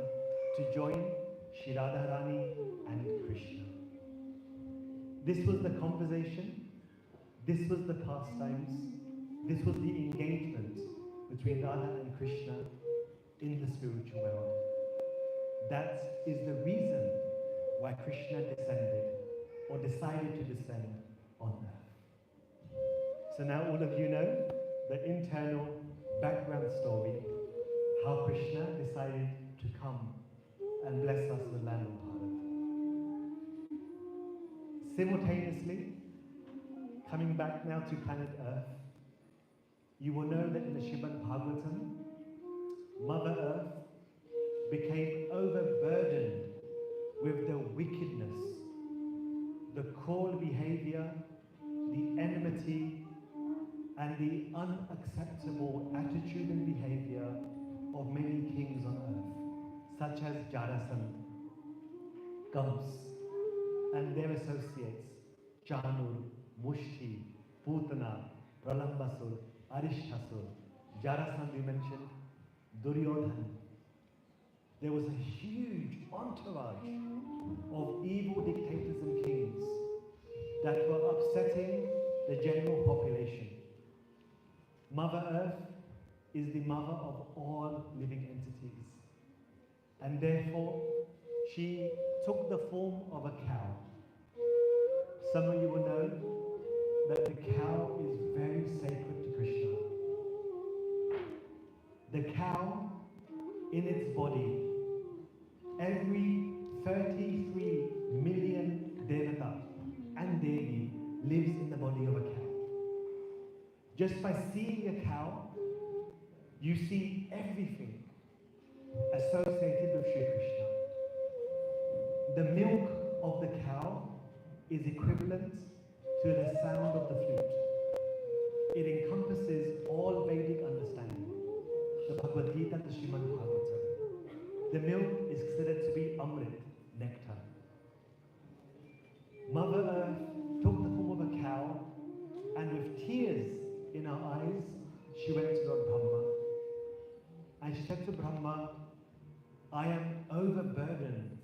to join Shri Radharani and Krishna. This was the conversation, this was the pastimes, this was the engagement between Radha and Krishna in the spiritual world. That is the reason why Krishna descended or decided to descend on earth. So now all of you know the internal background story, how Krishna decided to come and bless us with land of Bharat. Simultaneously, coming back now to planet Earth, you will know that in the Srimad Bhagavatam, Mother Earth became overburdened with the wickedness, the cruel behavior, the enmity, and the unacceptable attitude and behavior of many kings on earth, such as Jarasandha, Kams, and their associates, Chanur, Mushti, Putana, Pralambasur, Arishtasur, Jarasandha we mentioned, Duryodhana. There was a huge entourage of evil dictators and kings that were upsetting the general population. Mother Earth is the mother of all living entities, and therefore she took the form of a cow. Some of you will know that the cow is very sacred to Krishna. The cow, in its body, every 33 million Devata and Devi lives in the body of a cow. Just by seeing a cow, you see everything associated with Shri Krishna. The milk of the cow is equivalent to the sound of the flute. It encompasses all Vedic understanding. The Bhagavad Gita, the Srimad Bhagavatam. The milk is considered to be Amrit, nectar. Mother Earth took the form of a cow, and with tears in her eyes, she went to Lord Brahma. And she said to Brahma, I am overburdened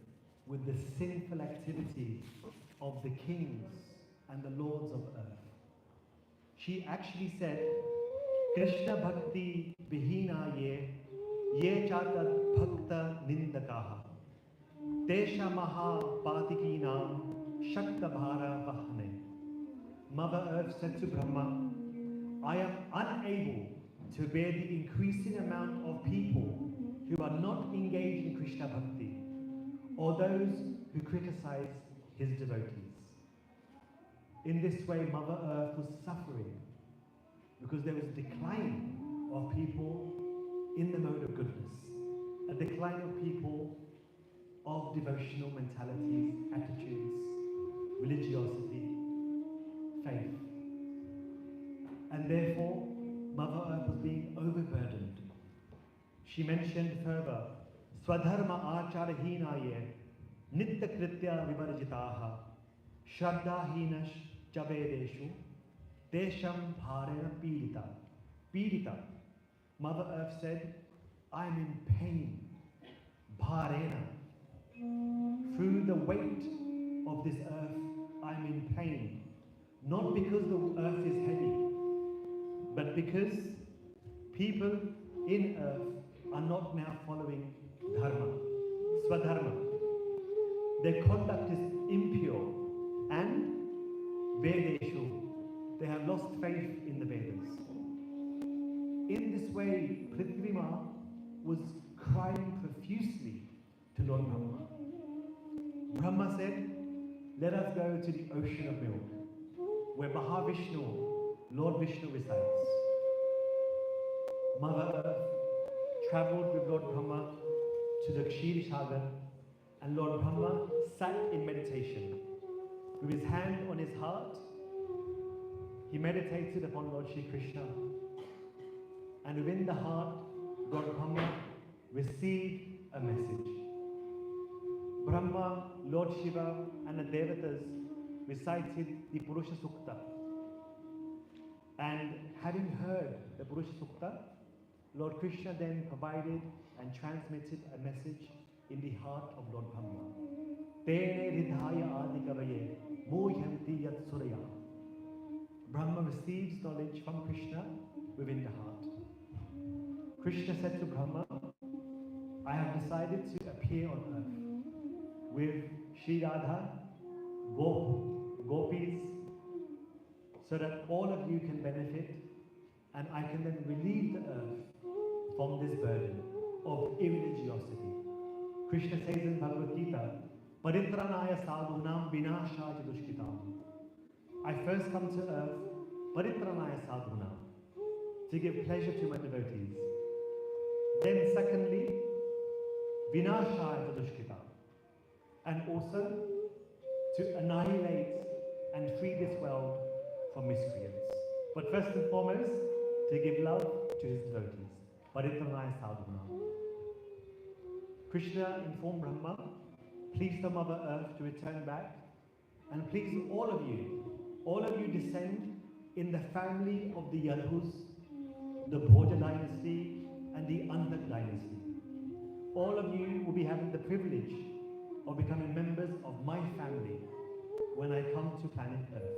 with the sinful activity of the kings and the lords of earth. She actually said, Krishna Bhakti Vihina ye chatat bhakta nindakaha tesha maha patikinam shakta bhara vahane. Mother Earth said to Brahma, I am unable to bear the increasing amount of people who are not engaged in Krishna Bhakti, or those who criticize his devotees. In this way, Mother Earth was suffering because there was a decline of people in the mode of goodness, a decline of people of devotional mentalities, attitudes, religiosity, faith. And therefore, Mother Earth was being overburdened. She mentioned further, Swadharma acharahinaye nitya kritya vivarjitaha shraddhahinash chavedeshu desham bharena pidita. Pidita. Mother Earth said, I am in pain. Bharena. Through the weight of this earth, I am in pain. Not because the earth is heavy, but because people in earth are not now following dharma, swadharma. Their conduct is impure, and vedeshu, they have lost faith in the Vedas. In this way, Prithvi Ma was crying profusely to Lord Brahma. Brahma said, let us go to the ocean of milk, where Mahavishnu, Lord Vishnu resides. Mother Earth travelled with Lord Brahma to the Kshir Sagar, and Lord Brahma sat in meditation. With his hand on his heart, he meditated upon Lord Shri Krishna. And within the heart, Lord Brahma received a message. Brahma, Lord Shiva, and the Devatas recited the Purusha Sukta. And having heard the Purusha Sukta, Lord Krishna then provided and transmitted a message in the heart of Lord Brahma. Tene ridhaya adikavaye mohyanti yat suraya. Brahma receives knowledge from Krishna within the heart. Krishna said to Brahma, I have decided to appear on earth with Shri Radha, gopis, so that all of you can benefit and I can then relieve the earth from this burden of irreligiosity. Krishna says in Bhagavad Gita, Paritranaya sadhunam vinashaya dushkitam. I first come to earth, Paritranaya sadhunam, to give pleasure to my devotees. Then secondly, vinashaya dushkitam, and also to annihilate and free this world from miscreants. But first and foremost, to give love to his devotees. Paritranaya sadhunam. Krishna informed Brahma, please the Mother Earth to return back, and please all of you descend in the family of the Yadus, the Bhoja dynasty, and the Andak dynasty. All of you will be having the privilege of becoming members of my family when I come to planet Earth,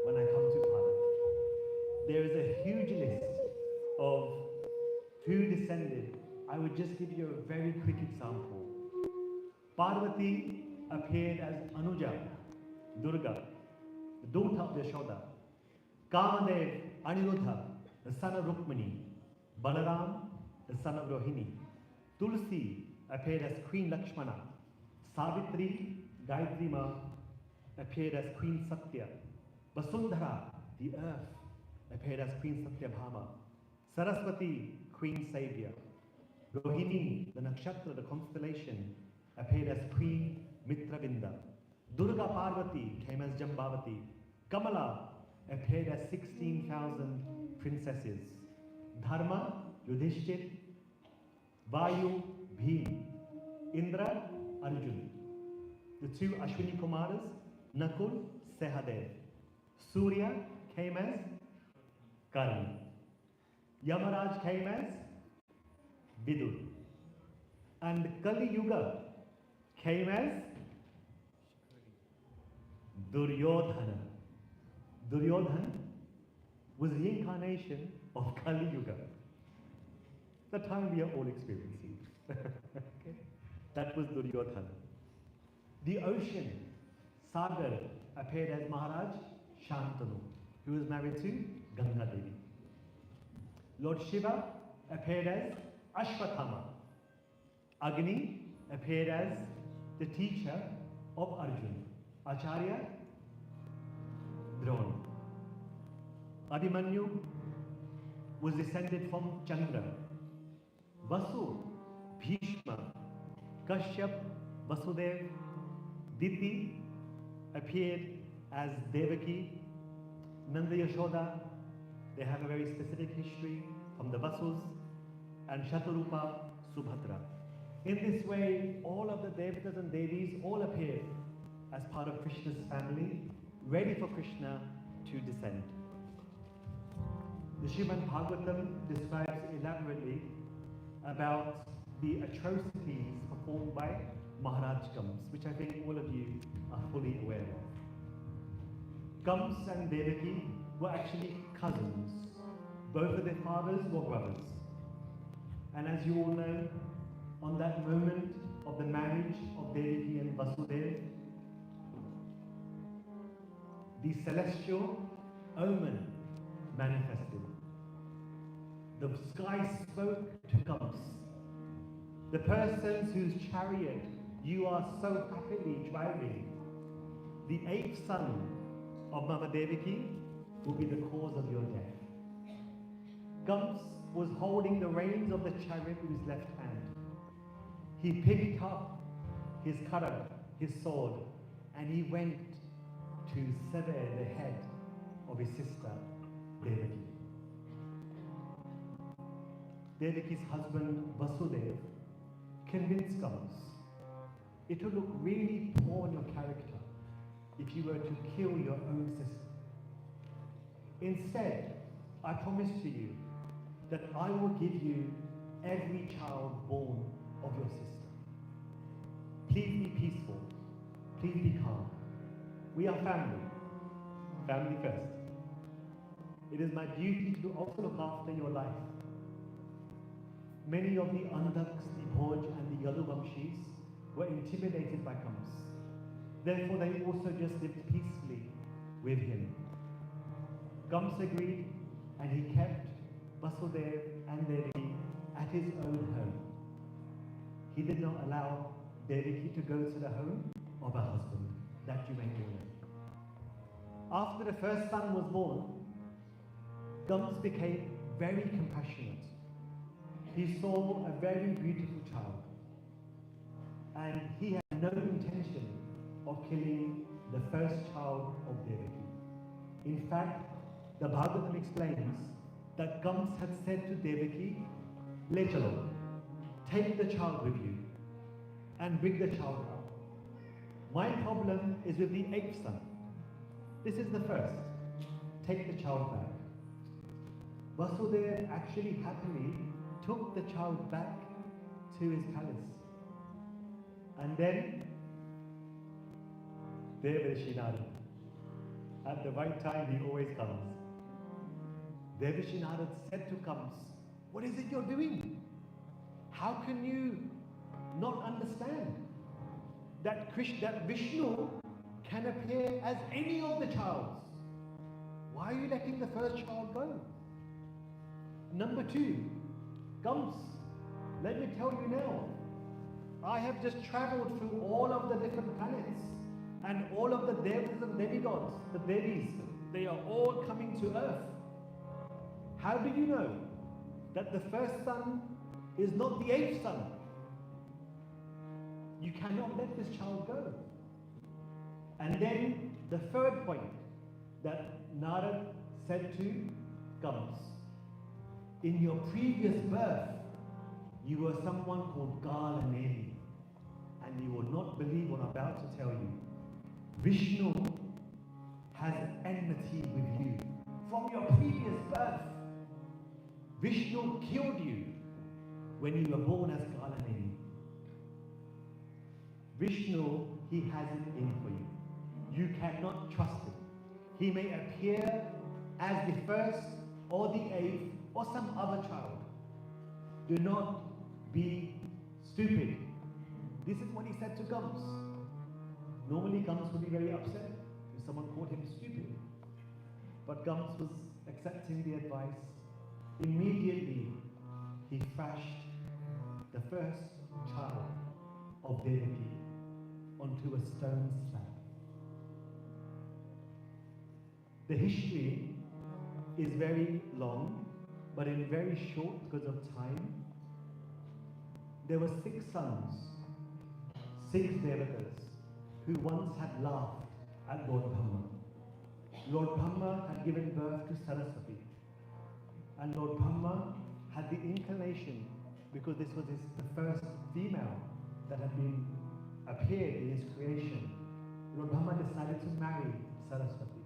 when I come to Bharat. There is a huge list of who descended. I would just give you a very quick example. Parvati appeared as Anuja, Durga, the daughter of Yashoda. Kamadev, Aniruddha, the son of Rukmini. Balaram, the son of Rohini. Tulsi appeared as Queen Lakshmana. Savitri, Gayatri Ma, appeared as Queen Satya. Vasundhara, the earth, appeared as Queen Satyabhama. Saraswati, Queen Savior. Rohini, the nakshatra, the constellation, appeared as Queen Mitravinda. Durga Parvati came as Jambavati. Kamala appeared as 16,000 princesses. Dharma, Yudhishthir. Vayu, Bhim. Indra, Arjun. The two Ashwini Kumaras, Nakul, Sahadev. Surya came as Karna. Yamaraj came as Vidur. And Kali Yuga came as Duryodhana. Duryodhana was the incarnation of Kali Yuga. The time we are all experiencing. Okay? That was Duryodhana. The ocean, Sagar, appeared as Maharaj Shantanu, who was married to Ganga Devi. Lord Shiva appeared as Ashwatthama. Agni appeared as the teacher of Arjuna. Acharya, Drona. Abhimanyu was descended from Chandra. Vasu, Bhishma, Kashyap, Vasudev, Diti appeared as Devaki. Nanda Yashoda, they have a very specific history from the Vasus, and Shatarupa, Subhadra. In this way, all of the Devatas and Devis all appeared as part of Krishna's family, ready for Krishna to descend. The Srimad Bhagavatam describes elaborately about the atrocities performed by Maharaj Kams, which I think all of you are fully aware of. Kams and Devaki were actually cousins. Both of their fathers were brothers. And as you all know, on that moment of the marriage of Devaki and Vasudeva, the celestial omen manifested. The sky spoke to Kams. The persons whose chariot you are so happily driving, the eighth son of Mama Devaki will be the cause of your death. Kams was holding the reins of the chariot with his left hand. He picked up his kara, his sword, and he went to sever the head of his sister, Devaki. Devaki's husband, Vasudeva, convinced Kams, it would look really poor on your character if you were to kill your own sister. Instead, I promise to you that I will give you every child born of your sister. Please be peaceful. Please be calm. We are family. Family first. It is my duty to also look after your life. Many of the Andaks, the Bhoj and the Yaduvamshis were intimidated by Kams. Therefore, they also just lived peacefully with him. Kams agreed, and he kept Vasudev and Devaki at his own home. He did not allow Devaki to go to the home of her husband. That you may know. After the first son was born, Kams became very compassionate. He saw a very beautiful child, and he had no intention of killing the first child of Devaki. In fact, the Bhagavatam explains that Kams had said to Devaki, "Le chalo, take the child with you and bring the child out. My problem is with the eighth son. This is the first. Take the child back." Vasudeva actually happily took the child back to his palace. And then, there was Shinada. At the right time, he always comes. Devashi Narad said to Kams, "What is it you're doing? How can you not understand that Vishnu can appear as any of the childs? Why are you letting the first child go?" Number two, Kams, let me tell you now, I have just traveled through all of the different planets and all of the devas and demigods, the Devis, they are all coming to earth. How do you know that the first son is not the eighth son? You cannot let this child go. And then the third point that Narad said to Kams, in your previous birth, you were someone called Galaneni, and you will not believe what I'm about to tell you. Vishnu has enmity with you from your previous birth. Vishnu killed you when you were born as Galaneni. Vishnu, he has it in for you. You cannot trust him. He may appear as the first or the eighth or some other child. Do not be stupid. This is what he said to Kams. Normally Kams would be very upset if someone called him stupid. But Kams was accepting the advice. Immediately, he thrashed the first child of Devaki onto a stone slab. The history is very long, but in very short because of time. There were 6 sons, 6 devatas, who once had laughed at Lord Brahma. Lord Brahma had given birth to Saraswati. And Lord Brahma had the inclination, because this was the first female that had appeared in his creation. Lord Brahma decided to marry Saraswati.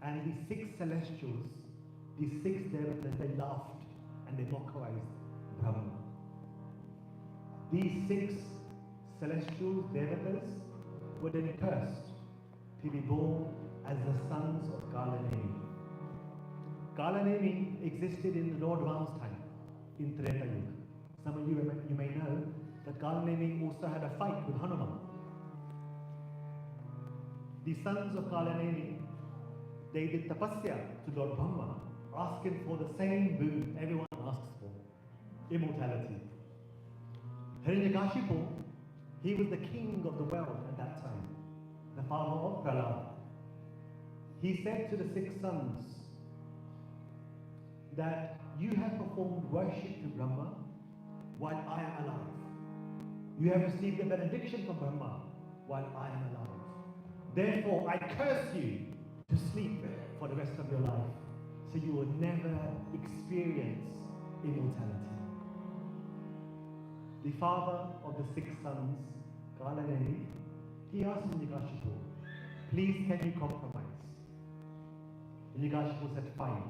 And the 6 celestials, the 6 devatas, they laughed and they mockerized Brahma. These 6 celestial devatas were then cursed to be born as the sons of Galaneni. Galaneni existed in Lord Ram's time, in Treta Yuga. Some of you may know that Galaneni also had a fight with Hanuman. The sons of Galaneni, they did tapasya to Lord Brahma, asking for the same boon everyone asks for, immortality. Hiranyakashipu, he was the king of the world at that time, the father of Prahlad. He said to the 6 sons that you have performed worship to Brahma while I am alive. You have received a benediction from Brahma while I am alive. Therefore, I curse you to sleep for the rest of your life, so you will never experience immortality. The father of the 6 sons, Galaneni, he asked Hiranyakashipu, please can you compromise? Hiranyakashipu said, fine,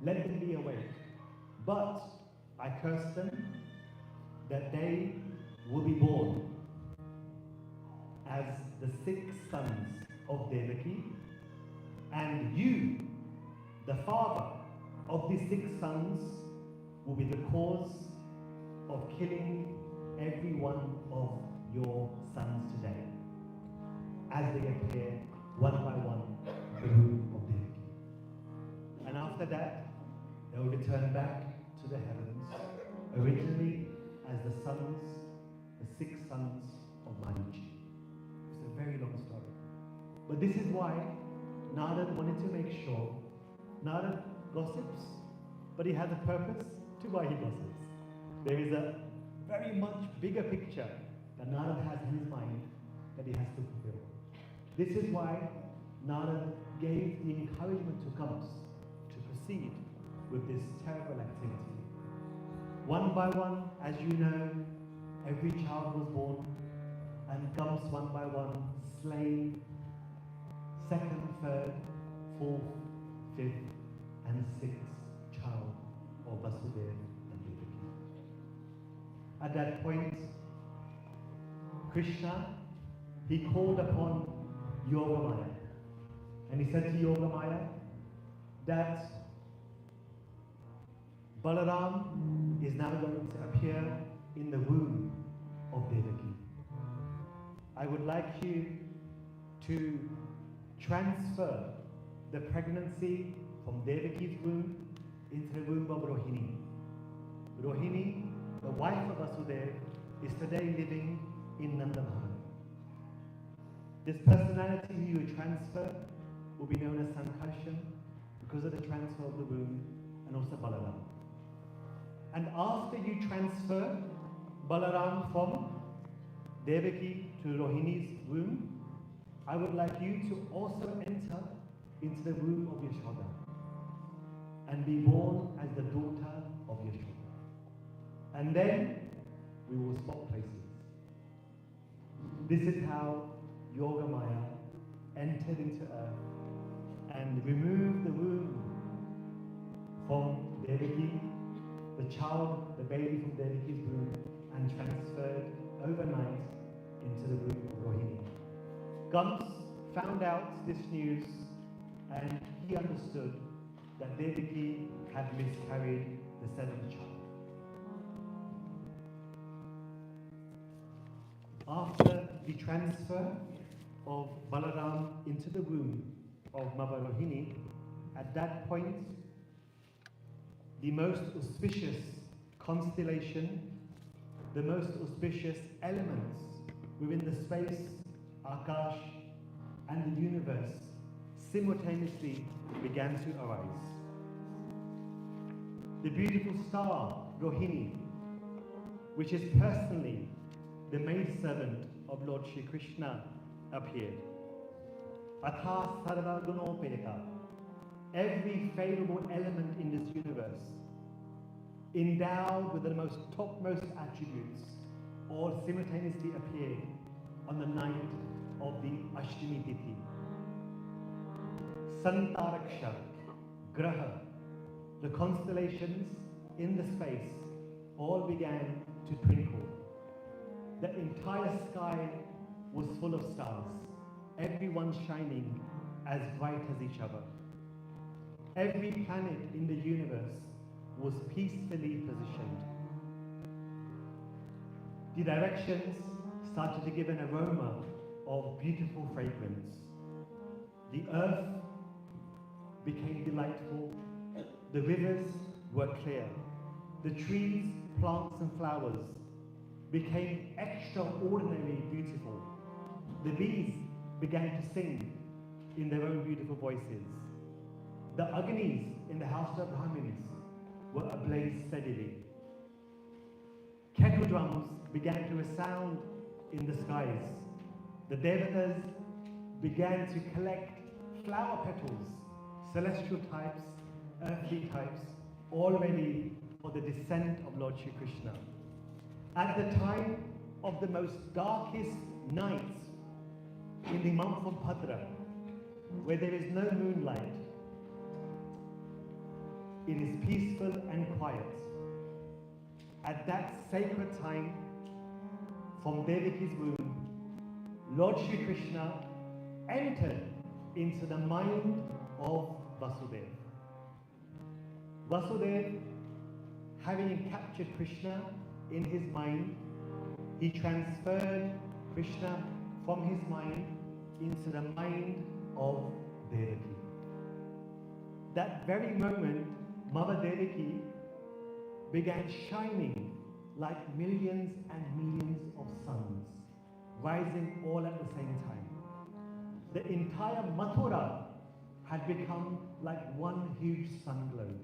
let them be awake, but I curse them that they will be born as the 6 sons of Devaki, and you, the father of these 6 sons, will be the cause of killing every one of your sons today, as they appear one by one in the womb of Devaki. And after that, they will return back to the heavens, originally as the 6 sons of Manuchi. It's a very long story. But this is why Narad wanted to make sure. Narad gossips, but he has a purpose to why he gossips. There is a very much bigger picture that Narad has in his mind that he has to fulfill. This is why Narad gave the encouragement to Kams to proceed with this terrible activity. One by one, as you know, every child was born, and Kams one by one slain 2nd, 3rd, 4th, 5th, and 6th child of Vasudeva and Devaki. At that point, Krishna, he called upon Yogamaya, and he said to Yogamaya that Balaram is now going to appear in the womb of Devaki. I would like you to transfer the pregnancy from Devaki's womb into the womb of Rohini. Rohini, the wife of Vasudeva, is today living in Nandabhavan. This personality you transfer will be known as Sankarshan because of the transfer of the womb, and also Balaram. And after you transfer Balaram from Devaki to Rohini's womb, I would like you to also enter into the womb of Yashoda and be born as the daughter of Yashoda. And then we will swap places. This is how Yogamaya entered into earth and removed the womb from Devaki, the child, the baby from Devaki's womb, and transferred overnight into the womb of Rohini. Kams found out this news, and he understood that Devaki had miscarried the 7th child. After the transfer of Balaram into the womb of Mother Rohini, at that point, the most auspicious constellation, the most auspicious elements within the space, Akash, and the universe simultaneously began to arise. The beautiful star, Rohini, which is personally the maidservant of Lord Shri Krishna, appeared. Atha sarva gunopeka, every favorable element in this universe, endowed with the most topmost attributes, all simultaneously appeared on the night of the Ashtami Tithi. Santaraksha, Graha, the constellations in the space, all began to twinkle. The entire sky was full of stars, everyone shining as bright as each other. Every planet in the universe was peacefully positioned. The directions started to give an aroma of beautiful fragrance. The earth became delightful. The rivers were clear. The trees, plants, and flowers became extraordinarily beautiful. The bees began to sing in their own beautiful voices. The Agnis in the house of Brahmins were ablaze steadily. Kettle drums began to resound in the skies. The Devatas began to collect flower petals, celestial types, earthly types, all ready for the descent of Lord Shri Krishna. At the time of the most darkest nights in the month of Bhadra, where there is no moonlight, it is peaceful and quiet. At that sacred time, from Devaki's womb, Lord Shri Krishna entered into the mind of Vasudeva. Vasudeva, having captured Krishna in his mind, he transferred Krishna from his mind into the mind of Devaki. That very moment, Mother Devaki began shining like millions and millions of suns, rising all at the same time. The entire Mathura had become like one huge sun globe.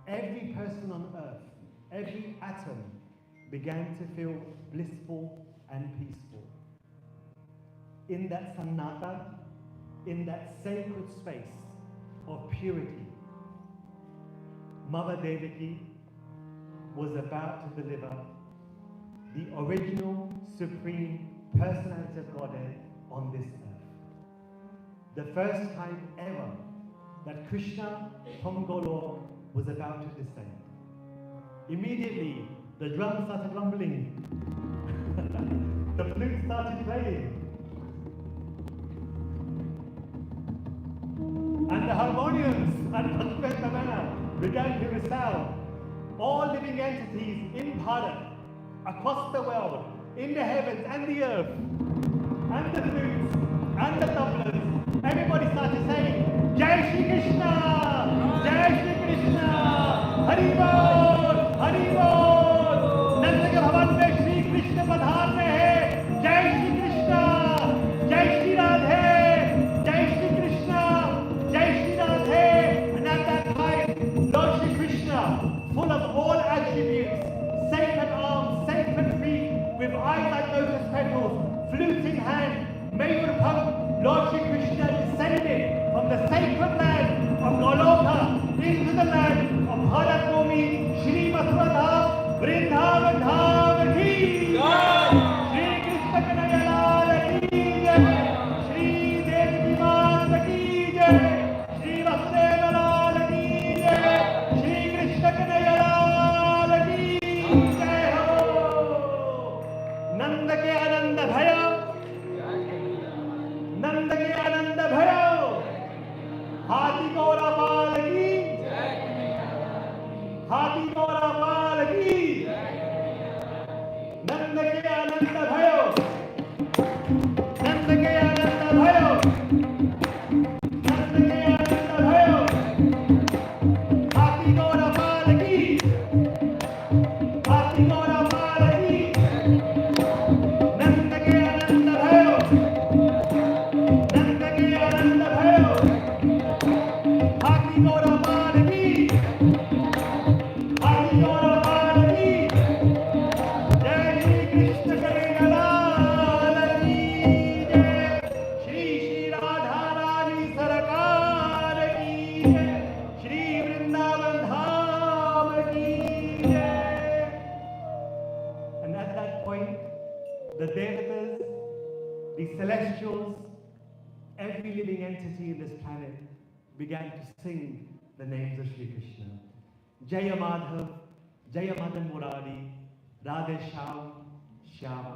Every person on earth, every atom began to feel blissful and peaceful. In that sannata, in that sacred space of purity, Mother Devaki was about to deliver the original supreme personality of Godhead on this earth. The first time ever that Krishna from Golok was about to descend. Immediately, the drums started rumbling. The flute started playing. And the harmoniums and Bhakti began to resound. All living entities in Bharat, across the world, in the heavens and the earth, and the flutes, and the tablas, everybody started saying, Jai Shri Krishna! Jai Shri Krishna! Hari Bol! Hari Bol! Nanda ke bhavan mein Shri Krishna padhan mein hai! Jai Shri Krishna! Jai Shri Radhe! Jai Shri Krishna! Jai Shri Radhe! And at that time, Lord Shri Krishna, full of all attributes, sacred arms, sacred feet, with eyes like lotus petals, flute in hand, Mayur Bhav, Lord Shri Krishna descended from the sacred land of Goloka into the land of Bharat Bhumi, Shri Mathura Dham, Vrindavan Dham ki Jai! Shri Krishna Kanhaiya Lal ki Jai! Shri Devi Mata ki Jai! Shri Vasudeva Lal ki Jai! Shri Krishna Kanhaiya Lal ki Jai ho! Nanda ke Ananda Bhaya, नंद के आनंद भयो, हाथी गौरा पाल की, हाथी गौरा पाल की, नंद के आनंद भयो, नंद के आनंद भयो, नंद के आनंद भयो, हाथी गौरा पाल की, हाथी गौरा पाल की, नंद के आनंद भयो, हाथी गौरा पाल की, हाथी गौरा पाल की, जय श्री कृष्ण कन्हैया लाल की जय, श्री श्री राधा रानी सरकार की जय, श्री वृंदावन धाम की जय. And at that point, the devatas, the celestials, every living entity in this planet began to sing the names of Shri Krishna. Jaya Madhav, Jaya Madan Murari, Radhe Shyam, Shyama.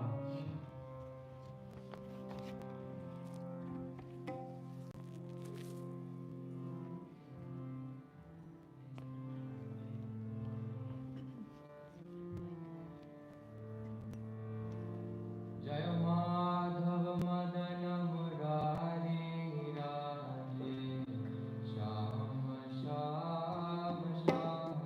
Jaya Madhava Madana Murari Radhe Shyama Shyama Shyama.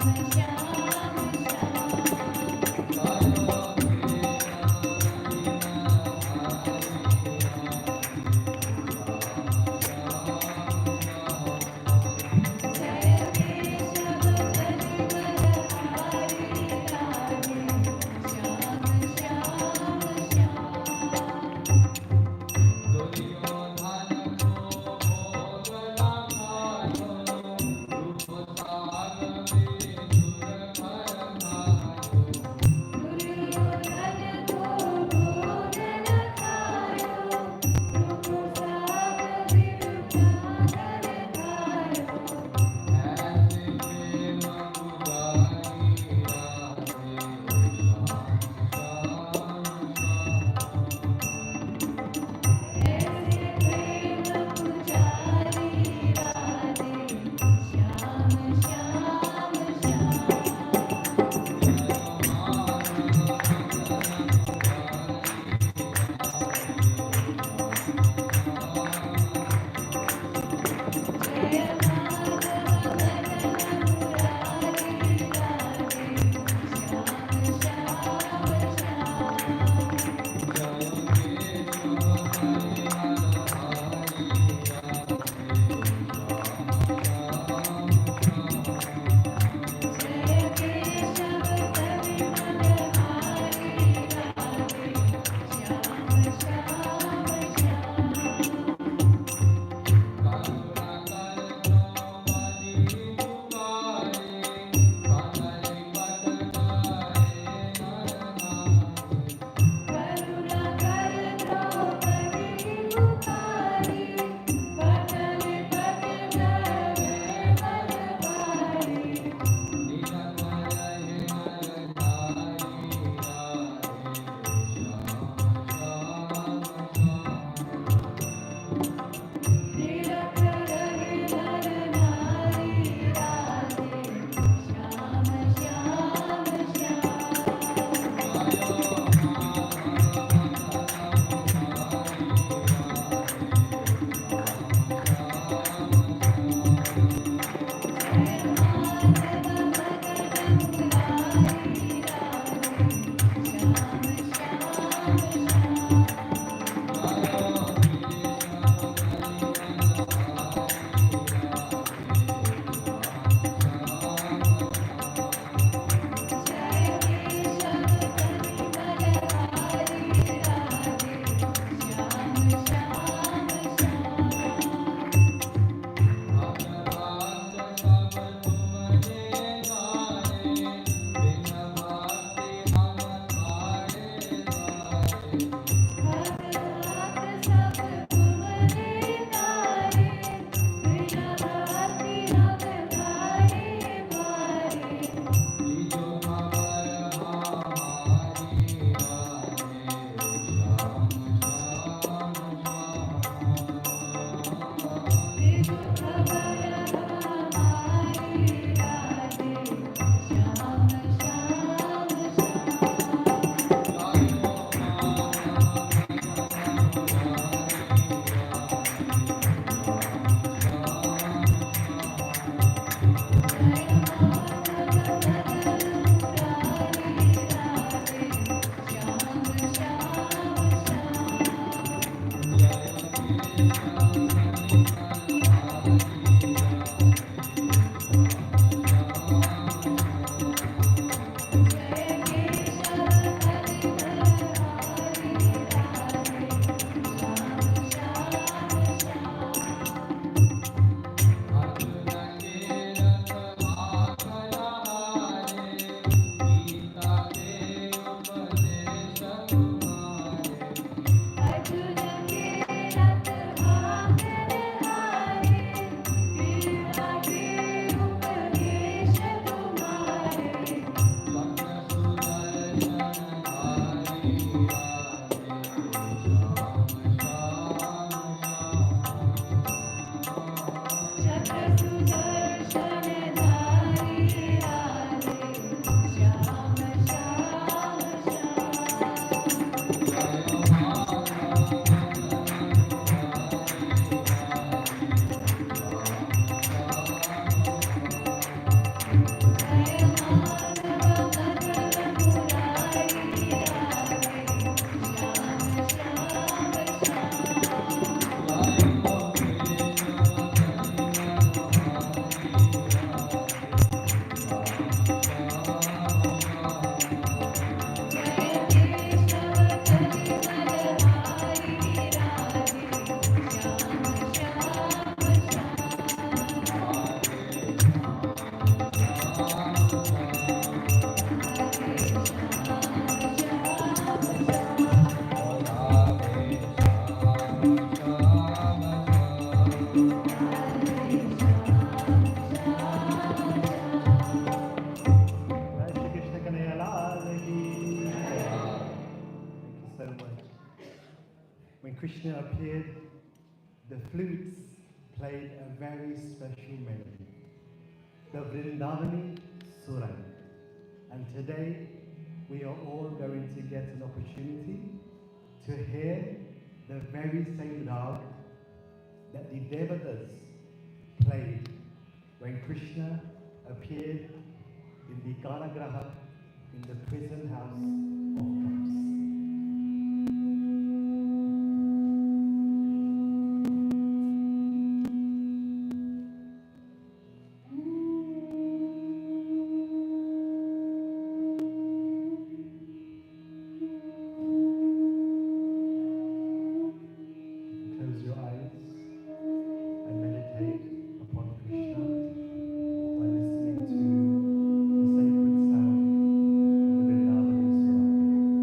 Amavasya Krishna appeared, the flutes played a very special melody, the Vrindavani Surang. And today we are all going to get an opportunity to hear the very same rag that the Devatas played when Krishna appeared in the Karagraha, in the prison house of Kamsa. Close your eyes and meditate upon Krishna by listening to the sacred sound of the Vrindavani Surah.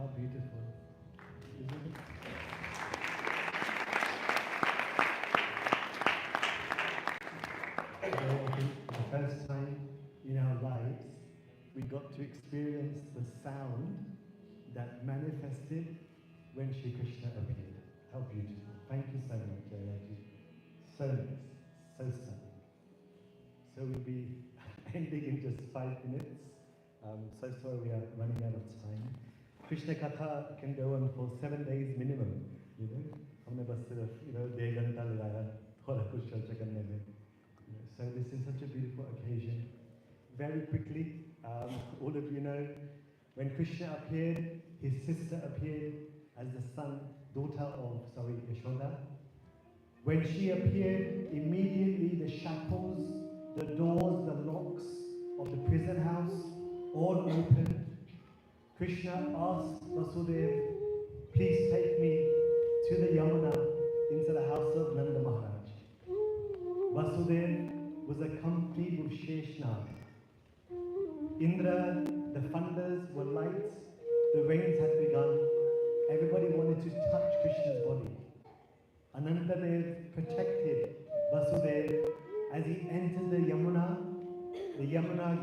How beautiful. Isn't it? So I think for the first time in our lives, we got to experience the sound that manifested when Shri Krishna appeared. How beautiful. Thank you so much, Jayaji. So nice. So stunning. So we'll be ending in just 5 minutes. So sorry we are running out of time. Krishna Katha can go on for 7 days minimum, you know. हमने बस सिर्फ, you know, 1.5 घंटा लगाया थोड़ा कुछ चर्चा करने में. So this is such a beautiful occasion. Very quickly, all of you know, when Krishna appeared, his sister appeared as the daughter of Yashoda. When she appeared, immediately the shackles, the doors, the locks of the prison house all opened. Krishna asked Vasudev, please take me to the Yamuna into the house of Nanda Maharaj. Vasudev was accompanied with Sheshnag. Indra, the thunders were light, the rains had begun. Everybody wanted to touch Krishna's body. Anantadev protected Vasudev. As he entered the Yamuna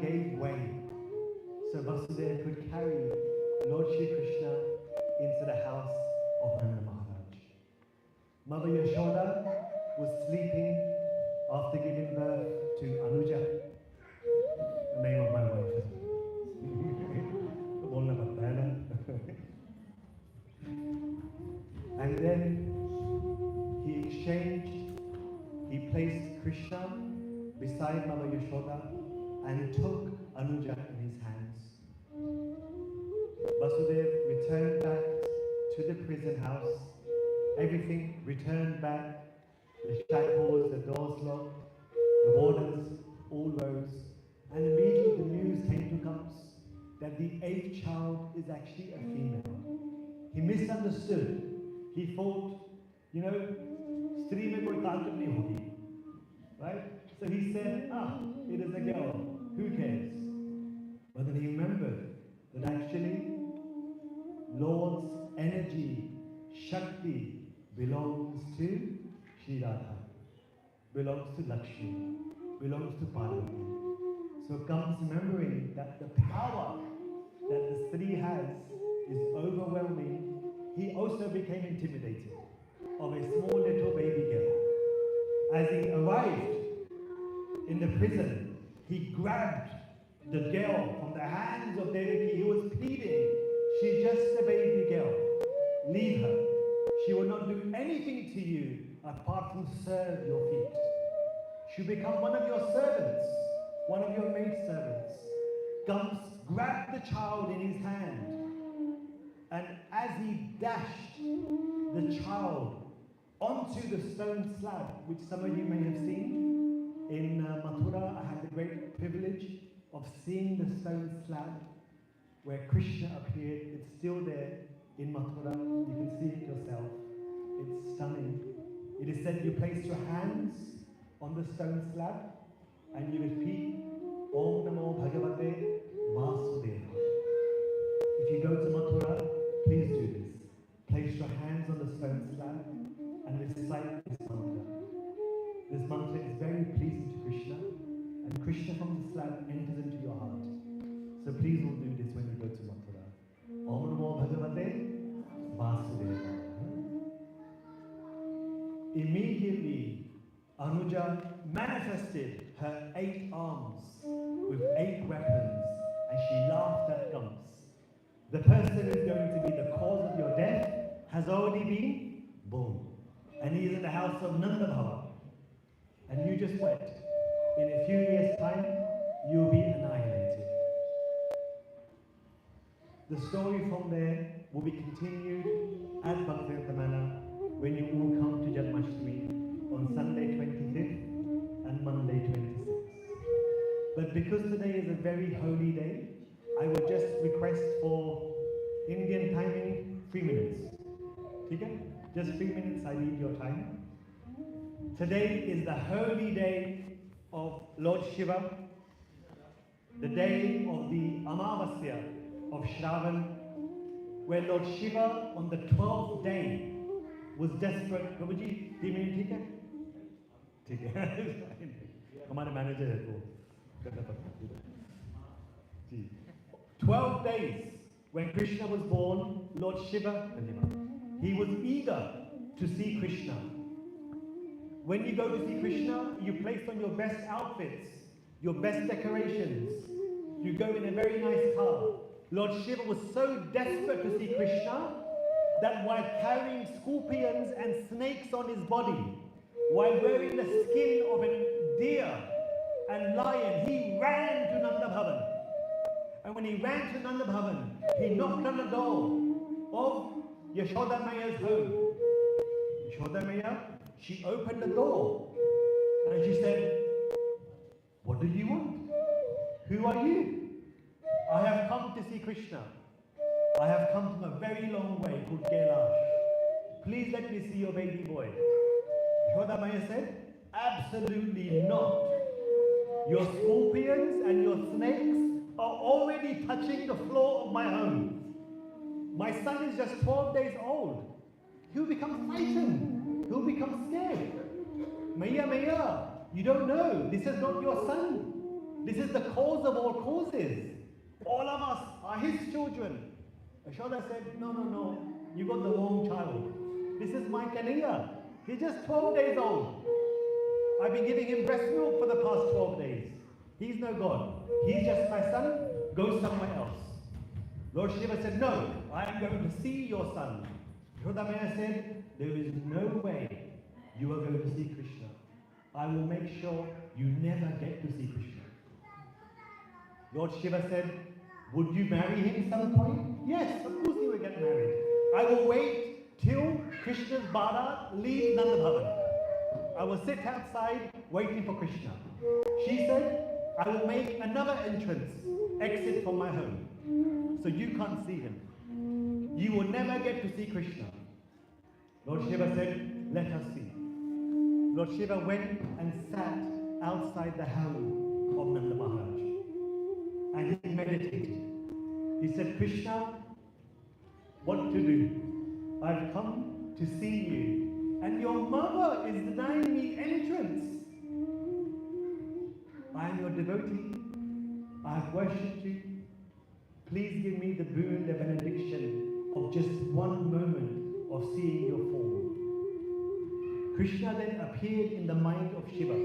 gave way. So Vasudeva could carry Lord Shri Krishna into the house of Nanda Maharaj. Mother Yashoda was sleeping after giving birth to Anuja, the name of my wife. And then he placed Krishna beside Mother Yashoda and took Anuja in his hands. Vasudev returned back to the prison house. Everything returned back. The shackles, the doors locked, the warders all rose. And immediately the news came to Kamsa that the 8th child is actually a female. He misunderstood. He thought, you know, stri mein koi taakat nahi hogi. Right? So he said, it is a girl. Who cares? But then he remembered that actually Lord's energy, Shakti, belongs to Shri Radha, belongs to Lakshmi, belongs to Parvati. So comes remembering that the power that the Sri has is overwhelming. He also became intimidated of a small little baby girl. As he arrived in the prison, he grabbed the girl from the hands of Devaki. He was pleading, she's just a baby girl. Leave her. She will not do anything to you apart from serve your feet. She'll become one of your servants, one of your maidservants. Kamsa grabbed the child in his hand, and as he dashed the child onto the stone slab, which some of you may have seen in Mathura, I had the great privilege of seeing the stone slab where Krishna appeared. It's still there in Mathura. You can see it yourself. It's stunning. It is said you place your hands on the stone slab and you repeat Om Namo Bhagavate Vasudeva. If you go to Mathura, please do this. Place your hands on the stone slab and recite this mantra. This mantra is very pleasing to Krishna, and Krishna from the slab enters into your heart. So please all do this when you go to Mathura. Om Namo Bhagavate Vasudeva. Immediately, Anuja manifested her 8 arms with 8 weapons, and she laughed at Kamsa. The person who is going to be the cause of your death has already been born, and he is in the house of Nanda Bhava. And you just wait. In a few years' time, you will be annihilated. The story from there will be continued at Bhaktivedanta Manor when you all come to Janmastami on Sunday 25th and Monday 26th. But because today is a very holy day, I will just request for Indian timing 3 minutes. Okay? Just 3 minutes, I need your time. Today is the holy day of Lord Shiva, the day of the Amavasya of Shravana, where Lord Shiva on the 12th day was desperate. Prabhuji, 3 minute ठीक है? ठीक है. हमारे manager है तो करना पड़ता है. जी. 12 days when Krishna was born, Lord Shiva, he was eager to see Krishna. When you go to see Krishna, you place on your best outfits, your best decorations. You go in a very nice car. Lord Shiva was so desperate to see Krishna that while carrying scorpions and snakes on his body, while wearing the skin of a deer and lion, he ran to Nanda Bhavan. And when he ran to Nanda Bhavan, he knocked on the door of Yashoda Maya's home. Yashoda Maya, she opened the door and she said, "What do you want? Who are you?" "I have come to see Krishna. I have come from a very long way called Kailash. Please let me see your baby boy." Yashoda Maya said, "Absolutely not. Your scorpions and your snakes are already touching the floor of my home. My son is just 12 days old. He'll become frightened. He'll become scared. Maya, Maya, you don't know. This is not your son. This is the cause of all causes. All of us are his children." Yashoda said, No, you got the wrong child. This is my Kanhaiya. He's just 12 days old. I've been giving him breast milk for the past 12 days. He's no God. He's just my son. Go somewhere else. Lord Shiva said, "No, I am going to see your son." Yashoda Maya said, "There is no way you are going to see Krishna. I will make sure you never get to see Krishna." Lord Shiva said, "Would you marry him some point?" "Yes, of course you will get married. I will wait till Krishna's Bharat leaves Nanda Bhavan. I will sit outside waiting for Krishna." She said, "I will make another exit from my home, so you can't see him. You will never get to see Krishna." Lord Shiva said, "Let us see." Lord Shiva went and sat outside the home of Nanda Maharaj. And he meditated. He said, "Krishna, what to do? I've come to see you, and your mother is denying me entrance. I am your devotee. I have worshipped you. Please give me the boon, the benediction of just one moment of seeing your form." Krishna then appeared in the mind of Shiva.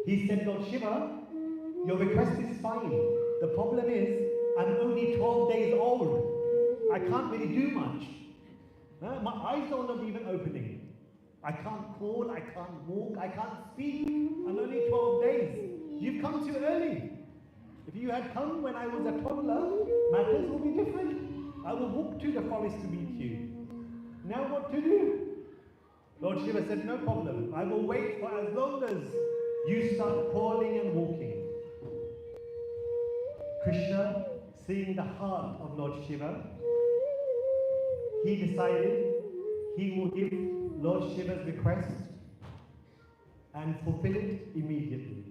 He said, "Lord Shiva, your request is fine. The problem is, I'm only 12 days old. I can't really do much. My eyes are not even opening. I can't crawl, I can't walk, I can't speak. I'm only 12 days. You've come too early. If you had come when I was a toddler, matters will be different. I will walk to the forest to meet you. Now what to do?" Lord Shiva said, "No problem. I will wait for as long as you start crawling and walking." Krishna, seeing the heart of Lord Shiva, he decided he will give Lord Shiva's request and fulfill it immediately.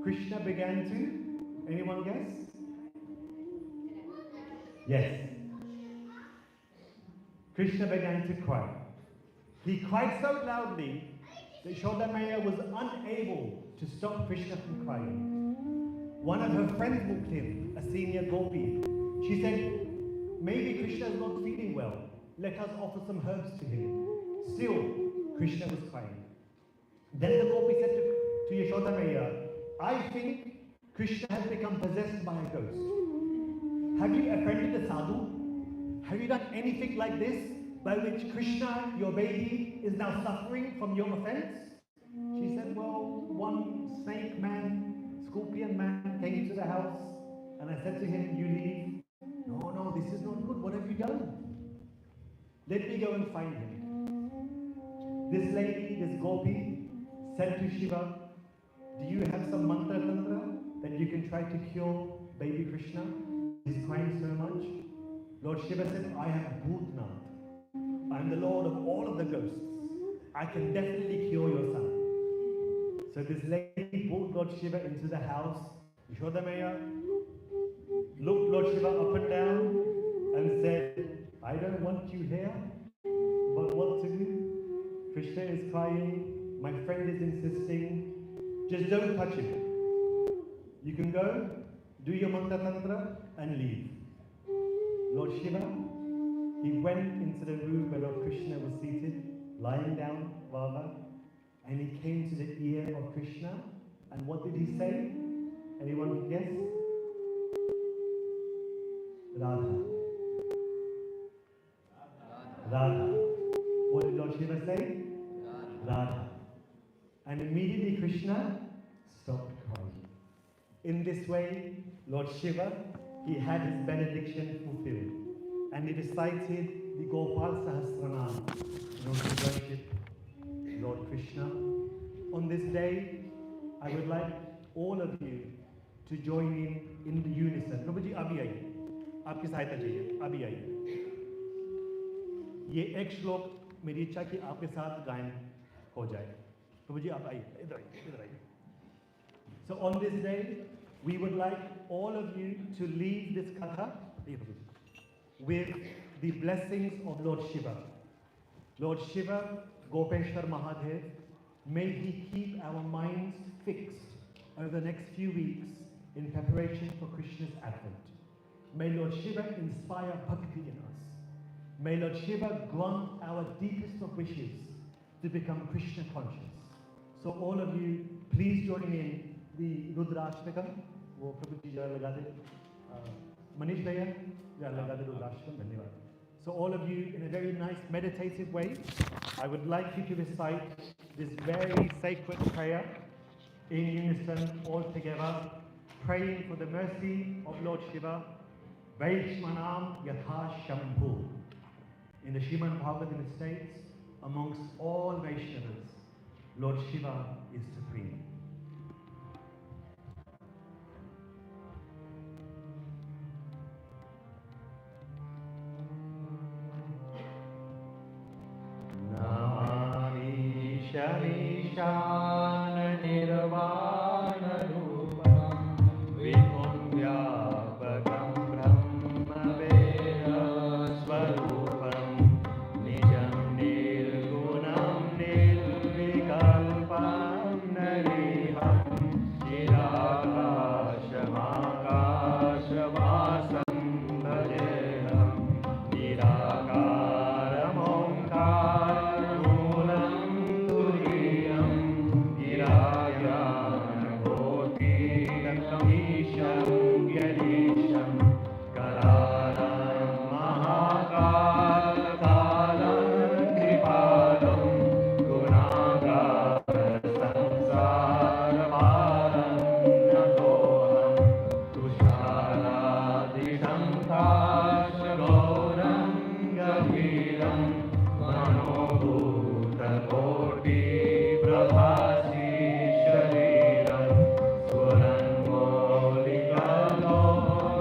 Krishna began to, anyone guess? Yes. Krishna began to cry. He cried so loudly that Yashoda Maya was unable to stop Krishna from crying. One of her friends walked in, a senior gopi. She said, "Maybe Krishna is not feeling well. Let us offer some herbs to him." Still, Krishna was crying. Then the gopi said to Yashoda Maya, "I think Krishna has become possessed by a ghost. Have you offended the sadhu? Have you done anything like this by which Krishna, your baby, is now suffering from your offense?" She said, "Well, one snake man, scorpion man came to the house and I said to him, 'You leave.' No, this is not good. What have you done? Let me go and find him." This lady, this gopi, said to Shiva, "Do you have some mantra tantra that you can try to cure baby Krishna? He's crying so much." Lord Shiva said, "I am Bhutnath. I am the lord of all of the ghosts. I can definitely cure your son." So this lady brought Lord Shiva into the house. Yashoda Maya looked Lord Shiva up and down and I don't want you here, but what to do? Krishna is crying, my friend is insisting, just don't touch him. You can go, do your mantra tantra, and leave. Lord Shiva, he went into the room where Lord Krishna was seated, lying down, Vava, and he came to the ear of Krishna, and what did he say? Anyone can guess? Radha. Radha. What did Lord Shiva say? Radha. And immediately Krishna stopped crying. In this way, Lord Shiva, he had his benediction fulfilled. And he recited the Gopal Sahasranam in order to worship Lord Krishna. On this day, I would like all of you to join in the unison. Prabhu ji, abhi आइए, आपकी सहायता चाहिए, अभी आइए. ये एक श्लोक मेरी इच्छा कि आपके साथ गायन हो जाए. प्रभु जी आप आइए, इधर आइए, इधर आइए. So on this day, we would like all of you to leave this katha with the blessings of Lord Shiva. Lord Shiva, Gopeshwar Mahadev, may he keep our minds fixed over the next few weeks in preparation for Krishna's advent. May Lord Shiva inspire bhakti in us. May Lord Shiva grant our deepest of wishes to become Krishna conscious. So all of you, please join in the Rudrashtakam. वो प्रभु जी जरा लगा दे. Manish भैया जरा लगा दे Rudrashtakam. धन्यवाद. So all of you, in a very nice meditative way, I would like you to recite this very sacred prayer in unison all together, praying for the mercy of Lord Shiva. Vaishmanam Yatha Shambhu. In the Srimad Bhagavatam it states, amongst all Vaishnavas, Lord Shiva is supreme. Namami Shavishan Nirvana Rupam Vibhum Vyapakam Brahma Veda Swarupam Nijam Nirgunam Nirvikalpam Nariham Shirakasham Akashavasam Bhajeham Nirakaram Omkarulam Turiyam Girayam Koti Isham Gadisham Kararam Mahakakalam Kripalam Gunagar Samsaravaram Natoham Tusharadisham Kashagoram Gaviram Manobhuta Koti Prabhasi Shariram Swaran Molikalo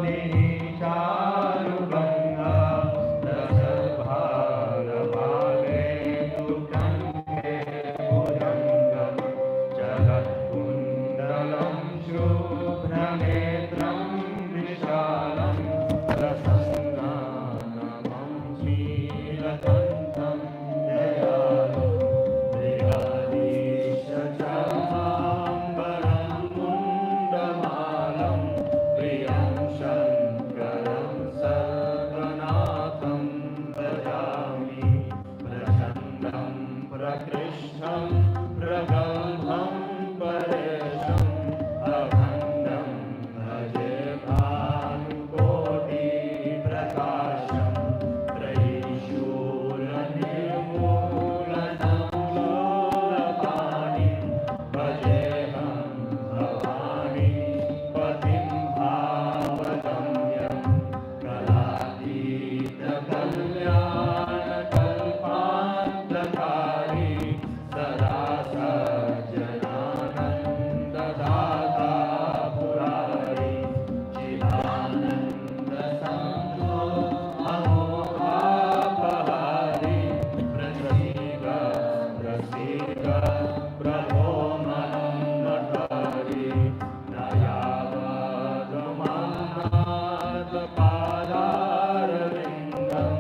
Nisharubanga Dasabhara Bhave Tukante Bhujangam Jagat Kundalam Shubhranetram Vishalam Rasanganamam Smilakantam Dayalu Brihadisha Chambaram Kundamalam Priyam Shankaram Sarvanatham Bhajami Prachandam Prakrishtam Pragalbham Paresham Abhandam Bhaje Bhanukoti Prakasham Traishula Nirmula Samlolapanim Bhajeham Bhavani Patim Bhavagamyam Kalatita Kalyana Kalpantakari Sada Sajjanananda Dada Purari Chidananda Sandhu Amokapahari Prasiva Prasiva Prabho Manatari Nayavadamannada Padarvindam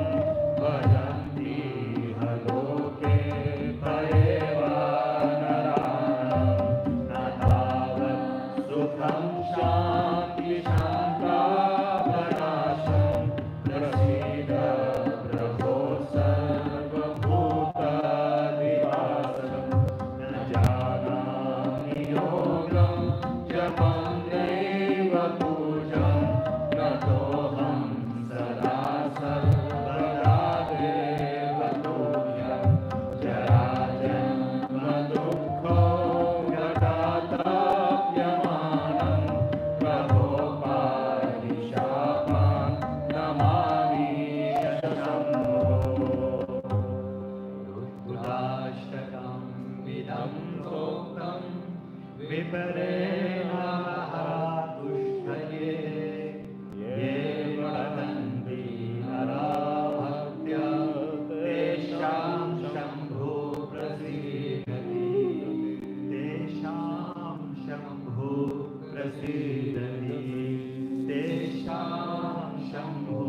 Shivare Namaha Tushthaye Ye Vadanti Narabhaktya Tesham Shambhu Prasidhati Tesham Shambhu Prasidhati Tesham Shambhu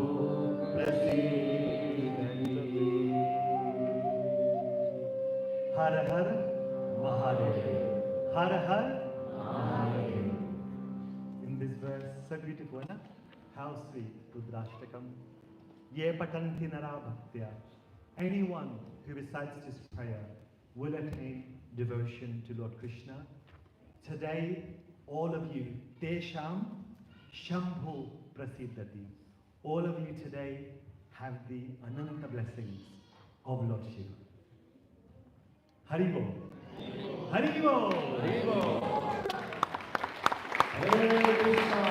Prasidhati. Har Har Mahadev. Har Har Mahadev. In this verse, so beautiful, na? How sweet, Rudrashtakam. Ye patanti nara bhaktya. Anyone who recites this prayer will attain devotion to Lord Krishna. Today, all of you, Desham Shambhu Prasiddhati. All of you today have the Ananta blessings of Lord Shiva. Haribo. Haribo. Haribo. Hare Krishna.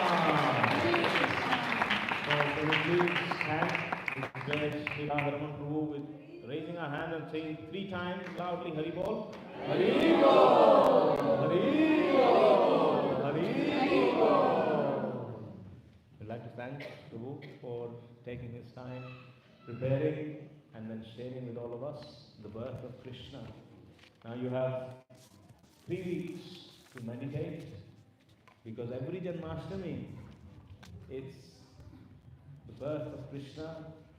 So can we please stand with Jai Shri Radharaman Prabhu with raising our hand and saying 3 times loudly Hari Bol. Hari Bol. Hari Bol. Hari Bol. We'd like to thank Prabhu for taking his time, preparing and then sharing with all of us the birth of Krishna. Now you have 3 weeks to meditate, because every Janmastami, it's the birth of Krishna,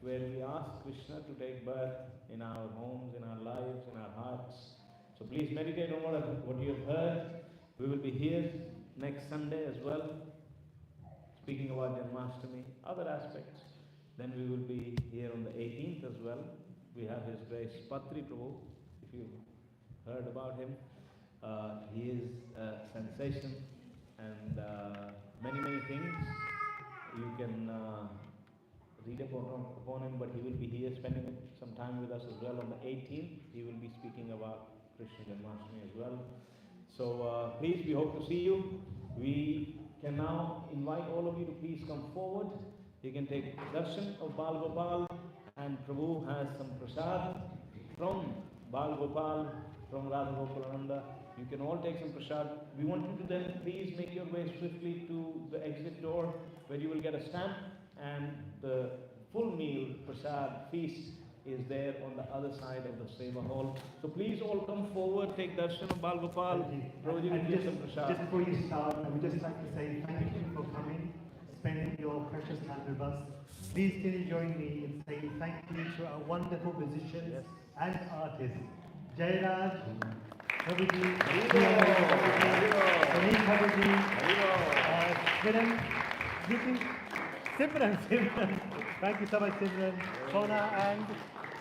where we ask Krishna to take birth in our homes, in our lives, in our hearts. So please meditate on what you have heard. We will be here next Sunday as well, speaking about Janmastami, other aspects. Then we will be here on the 18th as well. We have His Grace Patri Prabhu, if you heard about him. He is a sensation, and many things you can read upon him, but he will be here spending some time with us as well. On the 18th, he will be speaking about Krishna Janmastami as well. So please, we hope to see you. We can now invite all of you to please come forward. You can take darshan of Bal Gopal, and Prabhu has some prasad from Bal Gopal, from Radha Gopalananda. You can all take some prasad. We want you to then please make your way swiftly to the exit door, where you will get a stamp, and the full meal prasad feast is there on the other side of the Seva hall. So please all come forward, take darshan of Bal Gopal. Prabhuji will give some prasad. Just before you start, I would just like to say thank you for coming, spending your precious time with us. Please can you join me in saying thank you to our wonderful musicians and artists. Jairaj, Prabhuji, Sunil Prabhuji, Simran. Thank you so much, Simran.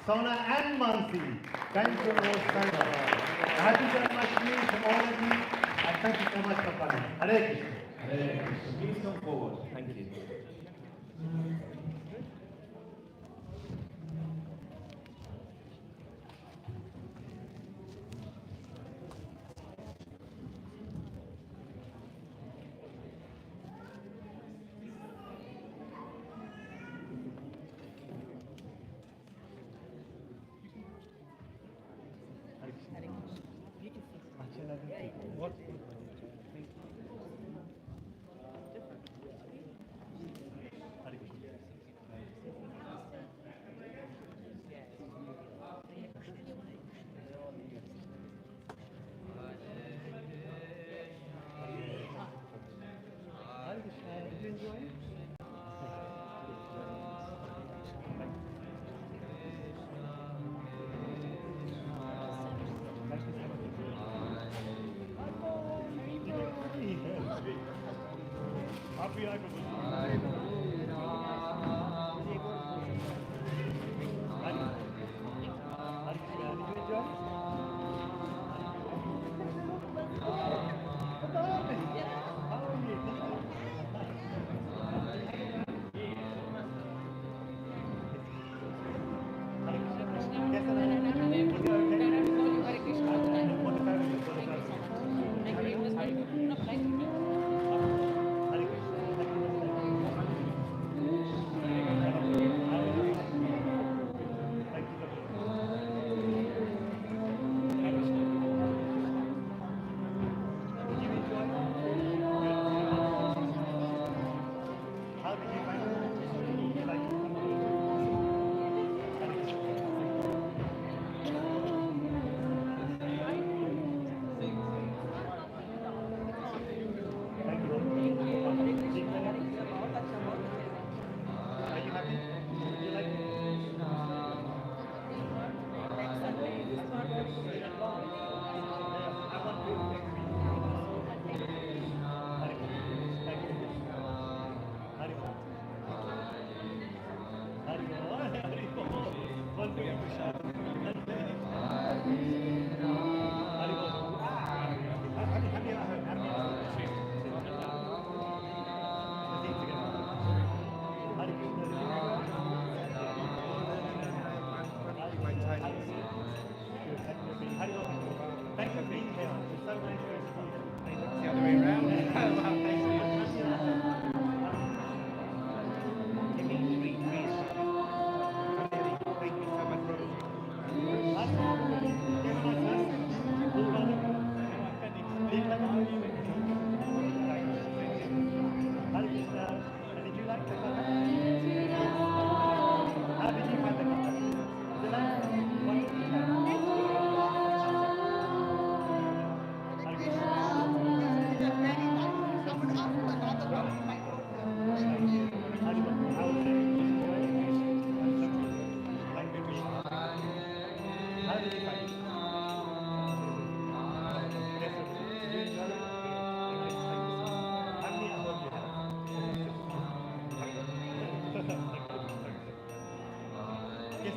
Sona and Mansi. Thank you very much. Happy Janmashtami to all of you, and thank you so much for coming. Hare Krishna. Hare Krishna. Please come forward. Thank you. What?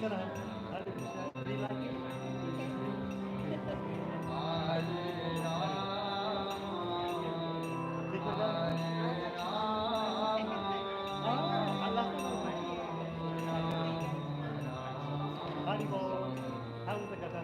Krishna. Hare Krishna. Do you like it? Take it down. Allah. Haribol. How was the Katha?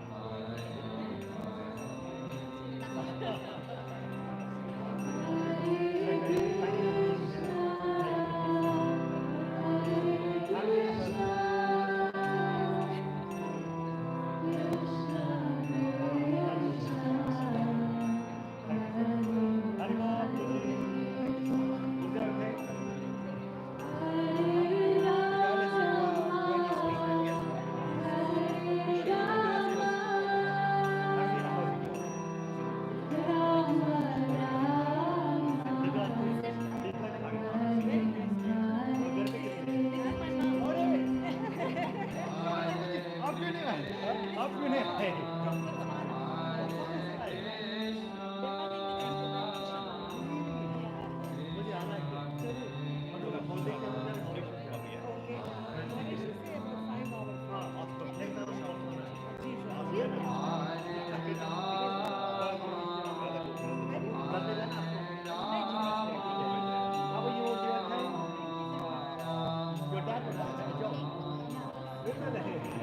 Your dad was a job.